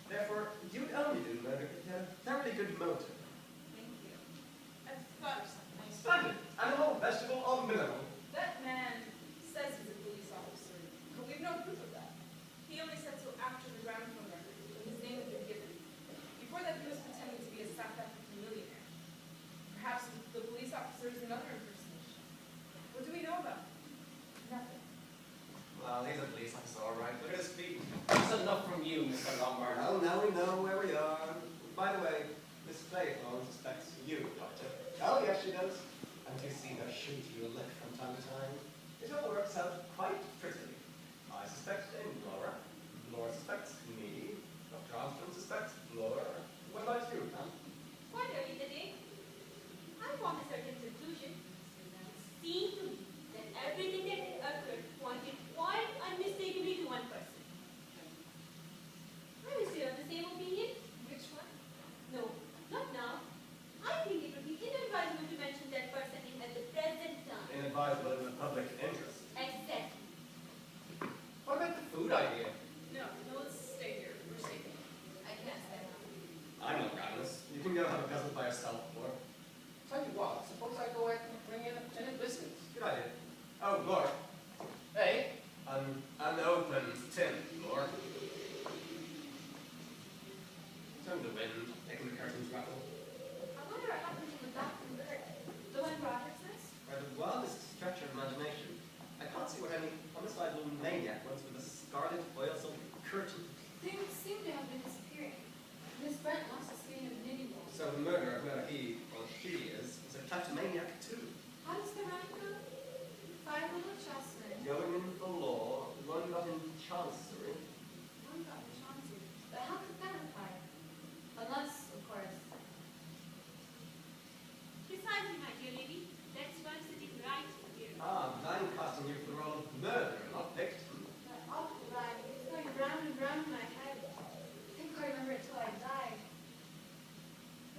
Therefore, you'd only do murder if you had a thoroughly good motive. Thank you. I've thought of something. Splendid. Animal, vegetable, or mineral. That man says he's a police officer, but we've no proof of that. He only said so after the gramophone record, when his name had been given. Before that, he was pretending to be a South African millionaire. Perhaps the police officer is another impersonation. What do we know about him? Nothing. Well, he's a police officer, all right. Look at his feet. That's enough from you, Mr. Lombard. Well, now we know where we are. By the way, Miss Playthorne suspects you, Doctor. Oh, yes, she does. Haven't you seen her shoot you a lick from time to time? It all works out quite prettily. I suspect Laura. Laura suspects me. Dr. Armstrong suspects Laura. What about you, Pam? Quite early in the day, I formed a certain conclusion. It seemed to me that everything that had occurred pointed quite unmistakably to one person. I was still of the same opinion. Which one? No, not now. I think it would be inadvisable to mention that person at the present time. Inadvisable in the public interest. Exactly. What about the food idea? No, let's stay here. We're safe. I can't stand up. I'm not ravenous. You can go have a guzzle by yourself, or... Tell you what, suppose I go out and bring in a tin of biscuits. Good idea. Oh, Laura. Hey? An open tin, Laura. Turn the wind, making the curtains rattle. I wonder what happened to the bathroom curtain. The one Roger says? By the wildest stretch of imagination, I can't see what any homicidal maniac wants with a scarlet oil-silk curtain. Things seem to have been disappearing. Miss Brent wants to stay in a knitting room. So the murderer, whoever he or she is a kleptomaniac too. How does the rhyme go? Five little chessmen. Going in for law, one got in chancery. One got the chances. But how could that apply? Unless, of course. Precisely, my dear lady. That's one sitting right here. Ah, but I'm casting you for the role of murderer, not victim. That awful rhyme. It's going round and round in my head. I think I remember it till I died.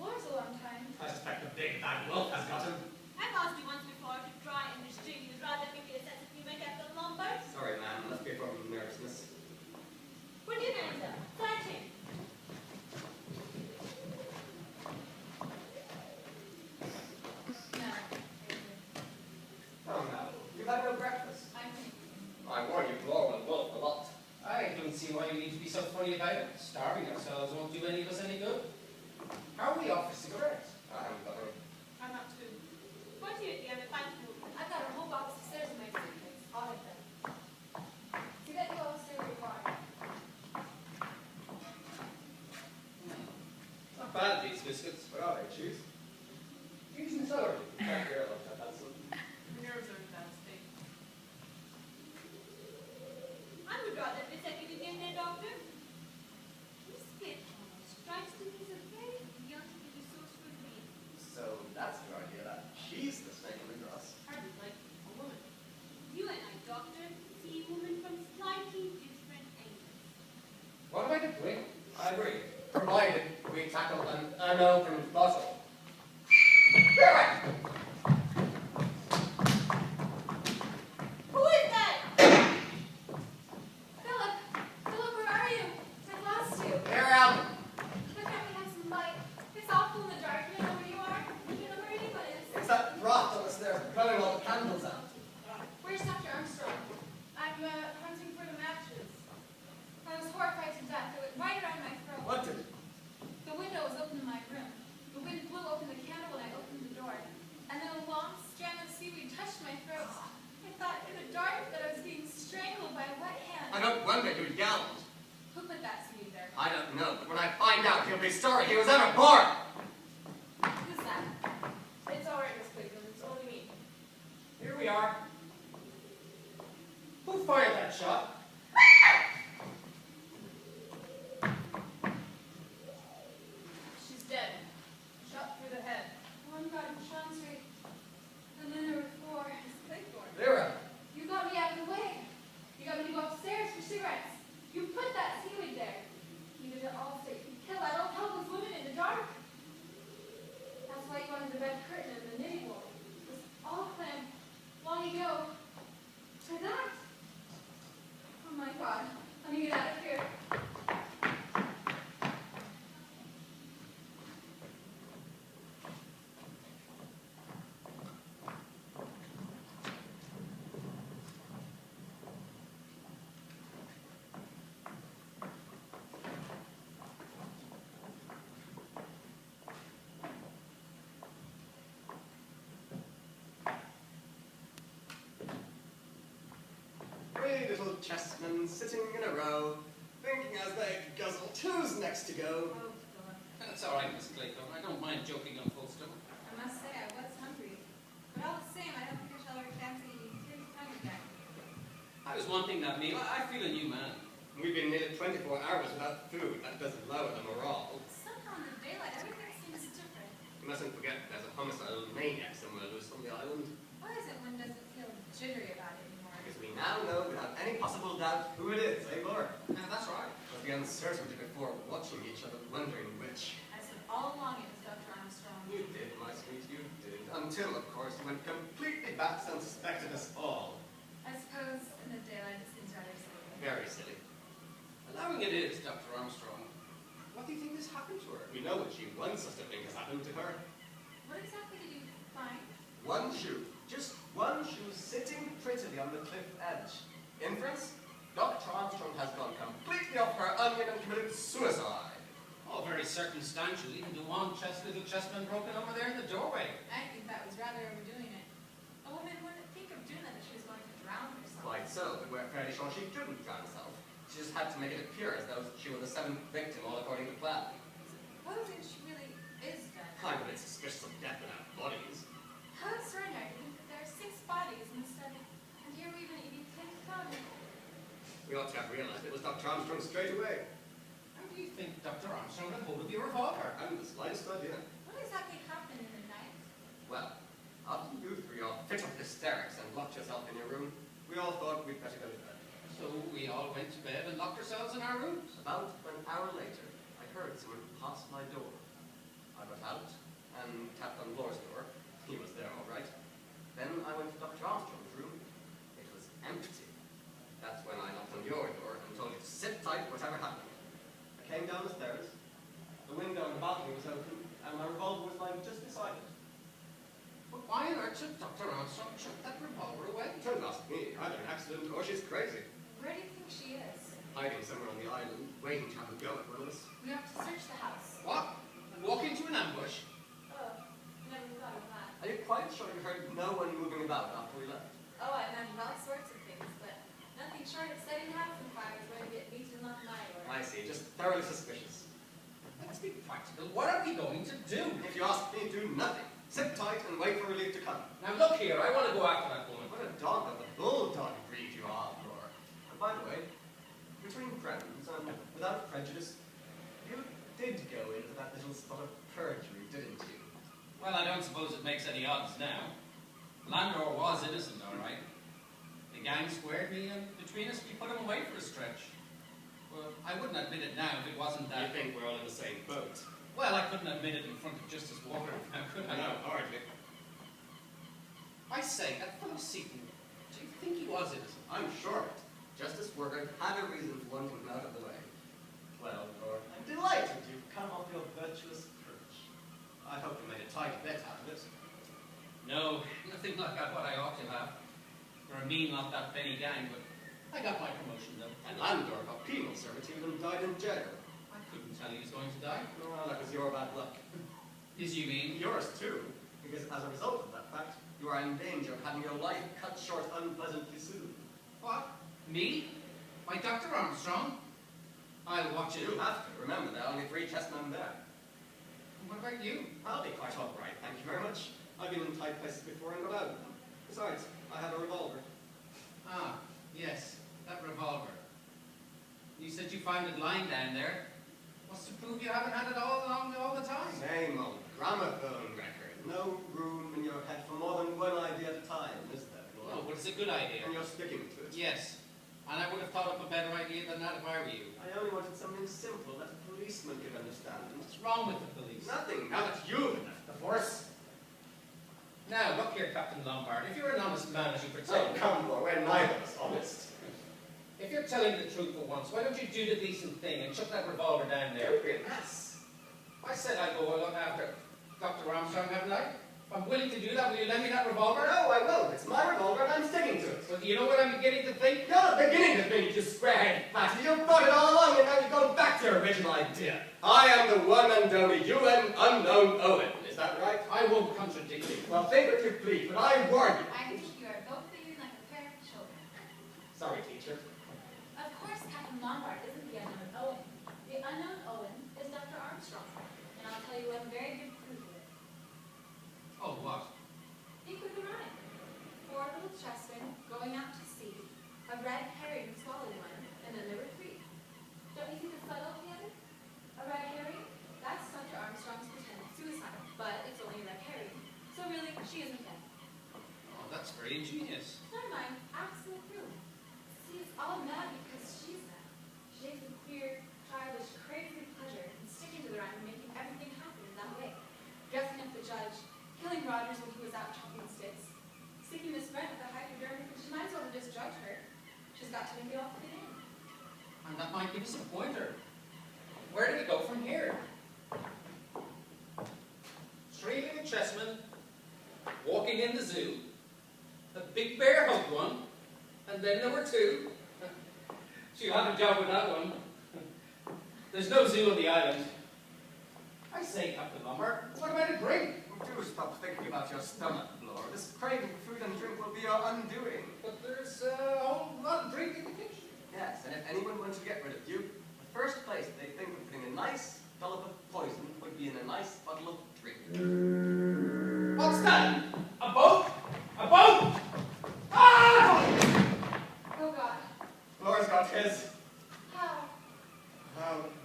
War's a long time. I suspect the big bad wolf has got him. I've asked you once before to try and restrain you rather than make it a sense of humor, Captain Lombard. Sorry, ma'am, must be from nervousness. Put your hands up. Touch him. No. Oh, no. You've had no breakfast. I'm thinking. I warn you, Laura and Wolf a lot. I don't see why you need to be so funny about it. Starving ourselves won't do any of us any good. How are we off for cigarettes? I haven't got any. I'm not too. Fortunately, I'm a fine fool. I've got a whole box upstairs in my suitcase. All of them. See that you all stay where you are. Not bad, these biscuits. What are they, cheese? Cheese and celery. Can't hear it like that, that's it. Your nerves are in bad state. I would rather be second again there, Doctor. Miss Pitt strikes me as a very young and resourceful being. So that's your idea, that she's the snake in the grass. Hardly like a woman. You and I, Doctor, see women from slightly different angles. What am I doing? I agree. Provided we tackle an unopened bottle. Who is that? Philip! Philip, where are you? I've lost you. Here, Al. Look at me, have some light. It's awful in the dark. You know where you are? You know where anyone is? It's that rot on the stairs blowing all the candles out. Where's Dr. Armstrong? I'm hunting for the matches. I was horrified to death. It went right around my throat. What did? The window was open in my room. The wind blew open the candle when I opened the door. And then a long strand of seaweed touched my throat. I thought in the dark that I was being strangled by a wet hand. I don't wonder you yelled. Who put that seaweed there? I don't know, but when I find out, he'll be sorry he was ever born. Who's that? It's all right, Miss Cleveland. It's only me. Here we are. Who fired that shot? She's dead. Shot through the head. One got in Sean Street, and then there were four. Miss Claythorne. Lyra. You got me out of the way. You got me to go upstairs for cigarettes. You put that seaweed there. You did it all so you could kill that old helpless woman in the dark. That's why you wanted the red curtain and the knitting wool. It was all planned long ago for that. Oh my God. Let me get out of here. Three little chessmen sitting in a row, thinking as they guzzle who's next to go. Oh, God. That's all right, Miss Claythorne. I don't mind joking on full stomach. I must say I was hungry. But all the same, I don't think I shall ever fancy eating three times again. I was wanting that meal. I feel a new man. We've been nearly 24 hours without food. That doesn't lower the morale. Somehow in the daylight, everything seems different. You mustn't forget there's a homicidal maniac somewhere loose on the island. Why is it one doesn't feel jittery about it anymore? Because we now know without any possible doubt who it is, eh, Laura? That's right. But the uncertainty before watching each other, wondering which. I said all along it was Dr. Armstrong. You did, my sweet, you did. Until, of course, you went completely back and suspected us all. I suppose in the daylight it seems rather silly. Very silly. Allowing it is, Dr. Armstrong. What do you think has happened to her? We know what she wants us to think has happened to her. What exactly did you find? One shoe, just one shoe sitting prettily on the cliff edge. Inference? Dr. Armstrong has gone completely off her onion and committed suicide. Oh, very circumstantial. Even the one little chessman broken over there in the doorway. I think that was rather overdoing it. A woman wouldn't think of doing that if she was going to drown herself. Quite so, but we're fairly sure she didn't drown herself. She just had to make it appear as though she were the seventh victim, all according to plan. Supposing she really is dead. I'm a bit suspicious of death without bodies. How extraordinary to think that there are 6 bodies instead of, and here we even even think about it. We ought to have realized it was Dr. Armstrong straight away. How do you think Dr. Armstrong got hold of your revolver? I haven't the slightest idea. What exactly happened in the night? Well, after you three all fit up hysterics and locked yourself in your room, we all thought we'd better go to bed. So we all went to bed and locked ourselves in our rooms. About an hour later, I heard someone pass my door. I got out and tapped on Laura's door. He was there all right. Then I went to Dr. Armstrong's room. It was empty. That's when I knocked on your door and told you to sit tight whatever happened. I came down the stairs. The window on the balcony was open, and my revolver was lying just beside it. But why on earth should Dr. Armstrong chuck that revolver away? Don't ask me. Either an accident or she's crazy. Where do you think she is? Hiding somewhere on the island, waiting to have a go at one of us. We have to search the house. What? Walk into an ambush? Oh, never thought of that. Are you quite sure you heard no one moving about after we left? Oh, I imagined all sorts of things, but nothing short of setting the house on fire is going to get beaten on my door. I see. Just thoroughly suspicious. Let's be practical. What are we going to do? If you ask me, do nothing. Sit tight and wait for relief to come. Now look here, I want to go after that woman. What a dog of the bulldog breed you are, Laura. And by the way, between friends and without prejudice, you did go into that little spot of perjury, didn't you? Well, I don't suppose it makes any odds now. Landor was innocent, all right. The gang squared me, and between us we put him away for a stretch. Well, I wouldn't admit it now if it wasn't that... I think we're all in the same boat. Well, I couldn't admit it in front of Justice Walker now, could I? No, hardly. I say, that fellow Seaton, do you think he was innocent? I'm sure of it. Justice Worker had a reason for wanting him out of the way. Well, Laura, I'm delighted you've come off your virtuous perch. I hope you made a tight bet out of it. No, nothing like that what I ought to have. We're a mean lot, that Benny gang, but I got my promotion, though. And Landor got penal servitude and died in jail. I couldn't tell he was going to die. Well, that was your bad luck. Is you mean? Yours too, because as a result of that fact, you are in danger of having your life cut short unpleasantly soon. What? Me? By Dr. Armstrong? I'll watch it. You have to. Remember, there are only 3 chessmen there. What about you? I'll be quite all right, thank you very much. I've been in tight places before and got out of them. Besides, I have a revolver. Ah, yes. find it lying down there, what's to prove you haven't had it all along all the time? Same old gramophone record. No room in your head for more than one idea at a time, is there? No, but it's a good idea. And you're sticking to it. Yes. And I would have thought up a better idea than that if I were you. I only wanted something simple that a policeman could understand. What's wrong with the police? Nothing, now that you've left the force. Now, look here, Captain Lombard. If you're an honest man, as you Oh, pretend, come on, we're neither of us honest. if you're telling the truth for once, why don't you do the decent thing and chuck that revolver down there? Don't be an ass. I said I'd go look after Dr. Armstrong, haven't I? If I'm willing to do that, will you lend me that revolver? No, I won't. It's my revolver and I'm sticking to it. Well, you know what I'm beginning to think? You're not beginning to think, you square-headed bastard. You've thought it all along and now you've gone back to your original idea. I am the one and only UN unknown Owen. Is that right? I won't contradict you. Well, think what you please, but I warn you. I think you are both behaving like a pair of children. Sorry, teacher. Of course, Captain Lombard isn't the unknown Owen. The unknown Owen is Dr. Armstrong. And I'll tell you one very good proof of it. Oh, what? He could be right. 4 little chessmen going out to sea. A red herring swallowed one, and then there were 3. Don't you see the subtle together? A red herring? That's Dr. Armstrong's pretended suicide, but it's only a red herring. So really, she isn't dead. Oh, that's very ingenious. Never mind, absolute proof. See, it's all mad because she's mad. She takes a queer, childish, crazy pleasure in sticking to the rhyme and making everything happen in that way. Dressing up the judge, killing Rogers when he was out chopping sticks, sticking Miss Brent with a hypodermic, and she might as well have just drugged her. She's got to make it all fit in. And that might give us a pointer. Where do we go from here? 3 little chessmen walking in the zoo. A big bear hugged one, and then there were 2. She'll have a job with that one. There's no zoo on the island. I say, Captain Lombard, what about a drink? Do stop thinking about your stomach, Blore. This craving for food and drink will be your undoing. But there's a whole lot of drink in the kitchen. Yes, and if anyone wants to get rid of you, the first place they think of putting a nice dollop of poison would be in a nice bottle of drink. What's that? A boat? A boat! Ah! Oh God. Blore's got his. How?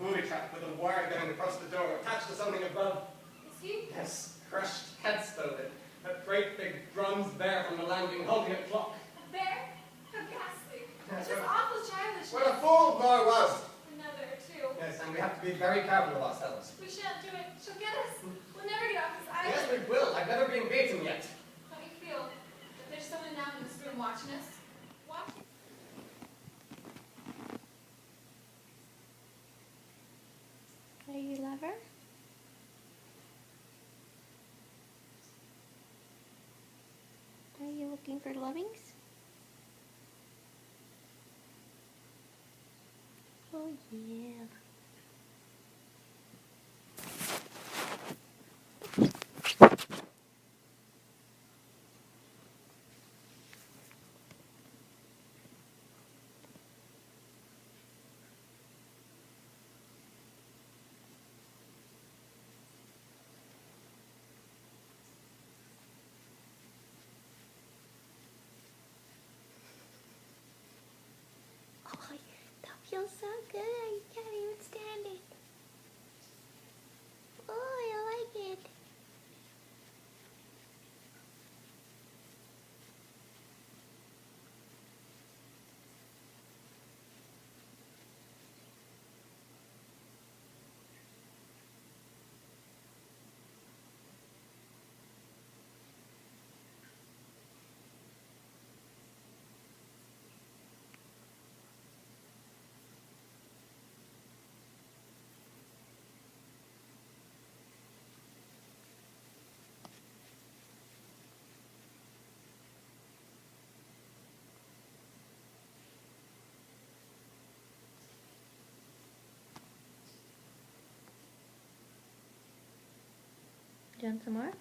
Booby trap with a wire going across the door attached to something above. Is he? Yes, crushed headstone. That great big bronze bear from the landing holding a clock. A bear? How ghastly. Yes, Just awful childish. what a fool Blore was. Another 2. Yes, and we have to be very careful of ourselves. We shan't do it. She'll get us. We'll never get off this Yes, island. we will. I've never been beaten yet. Don't you feel that there's someone down in this room watching us? Watching? Are you a lover? Are you looking for lovings? Oh yeah. Oh, that feels so good. I can't even stand it. Oh, I like it. Do you want some more?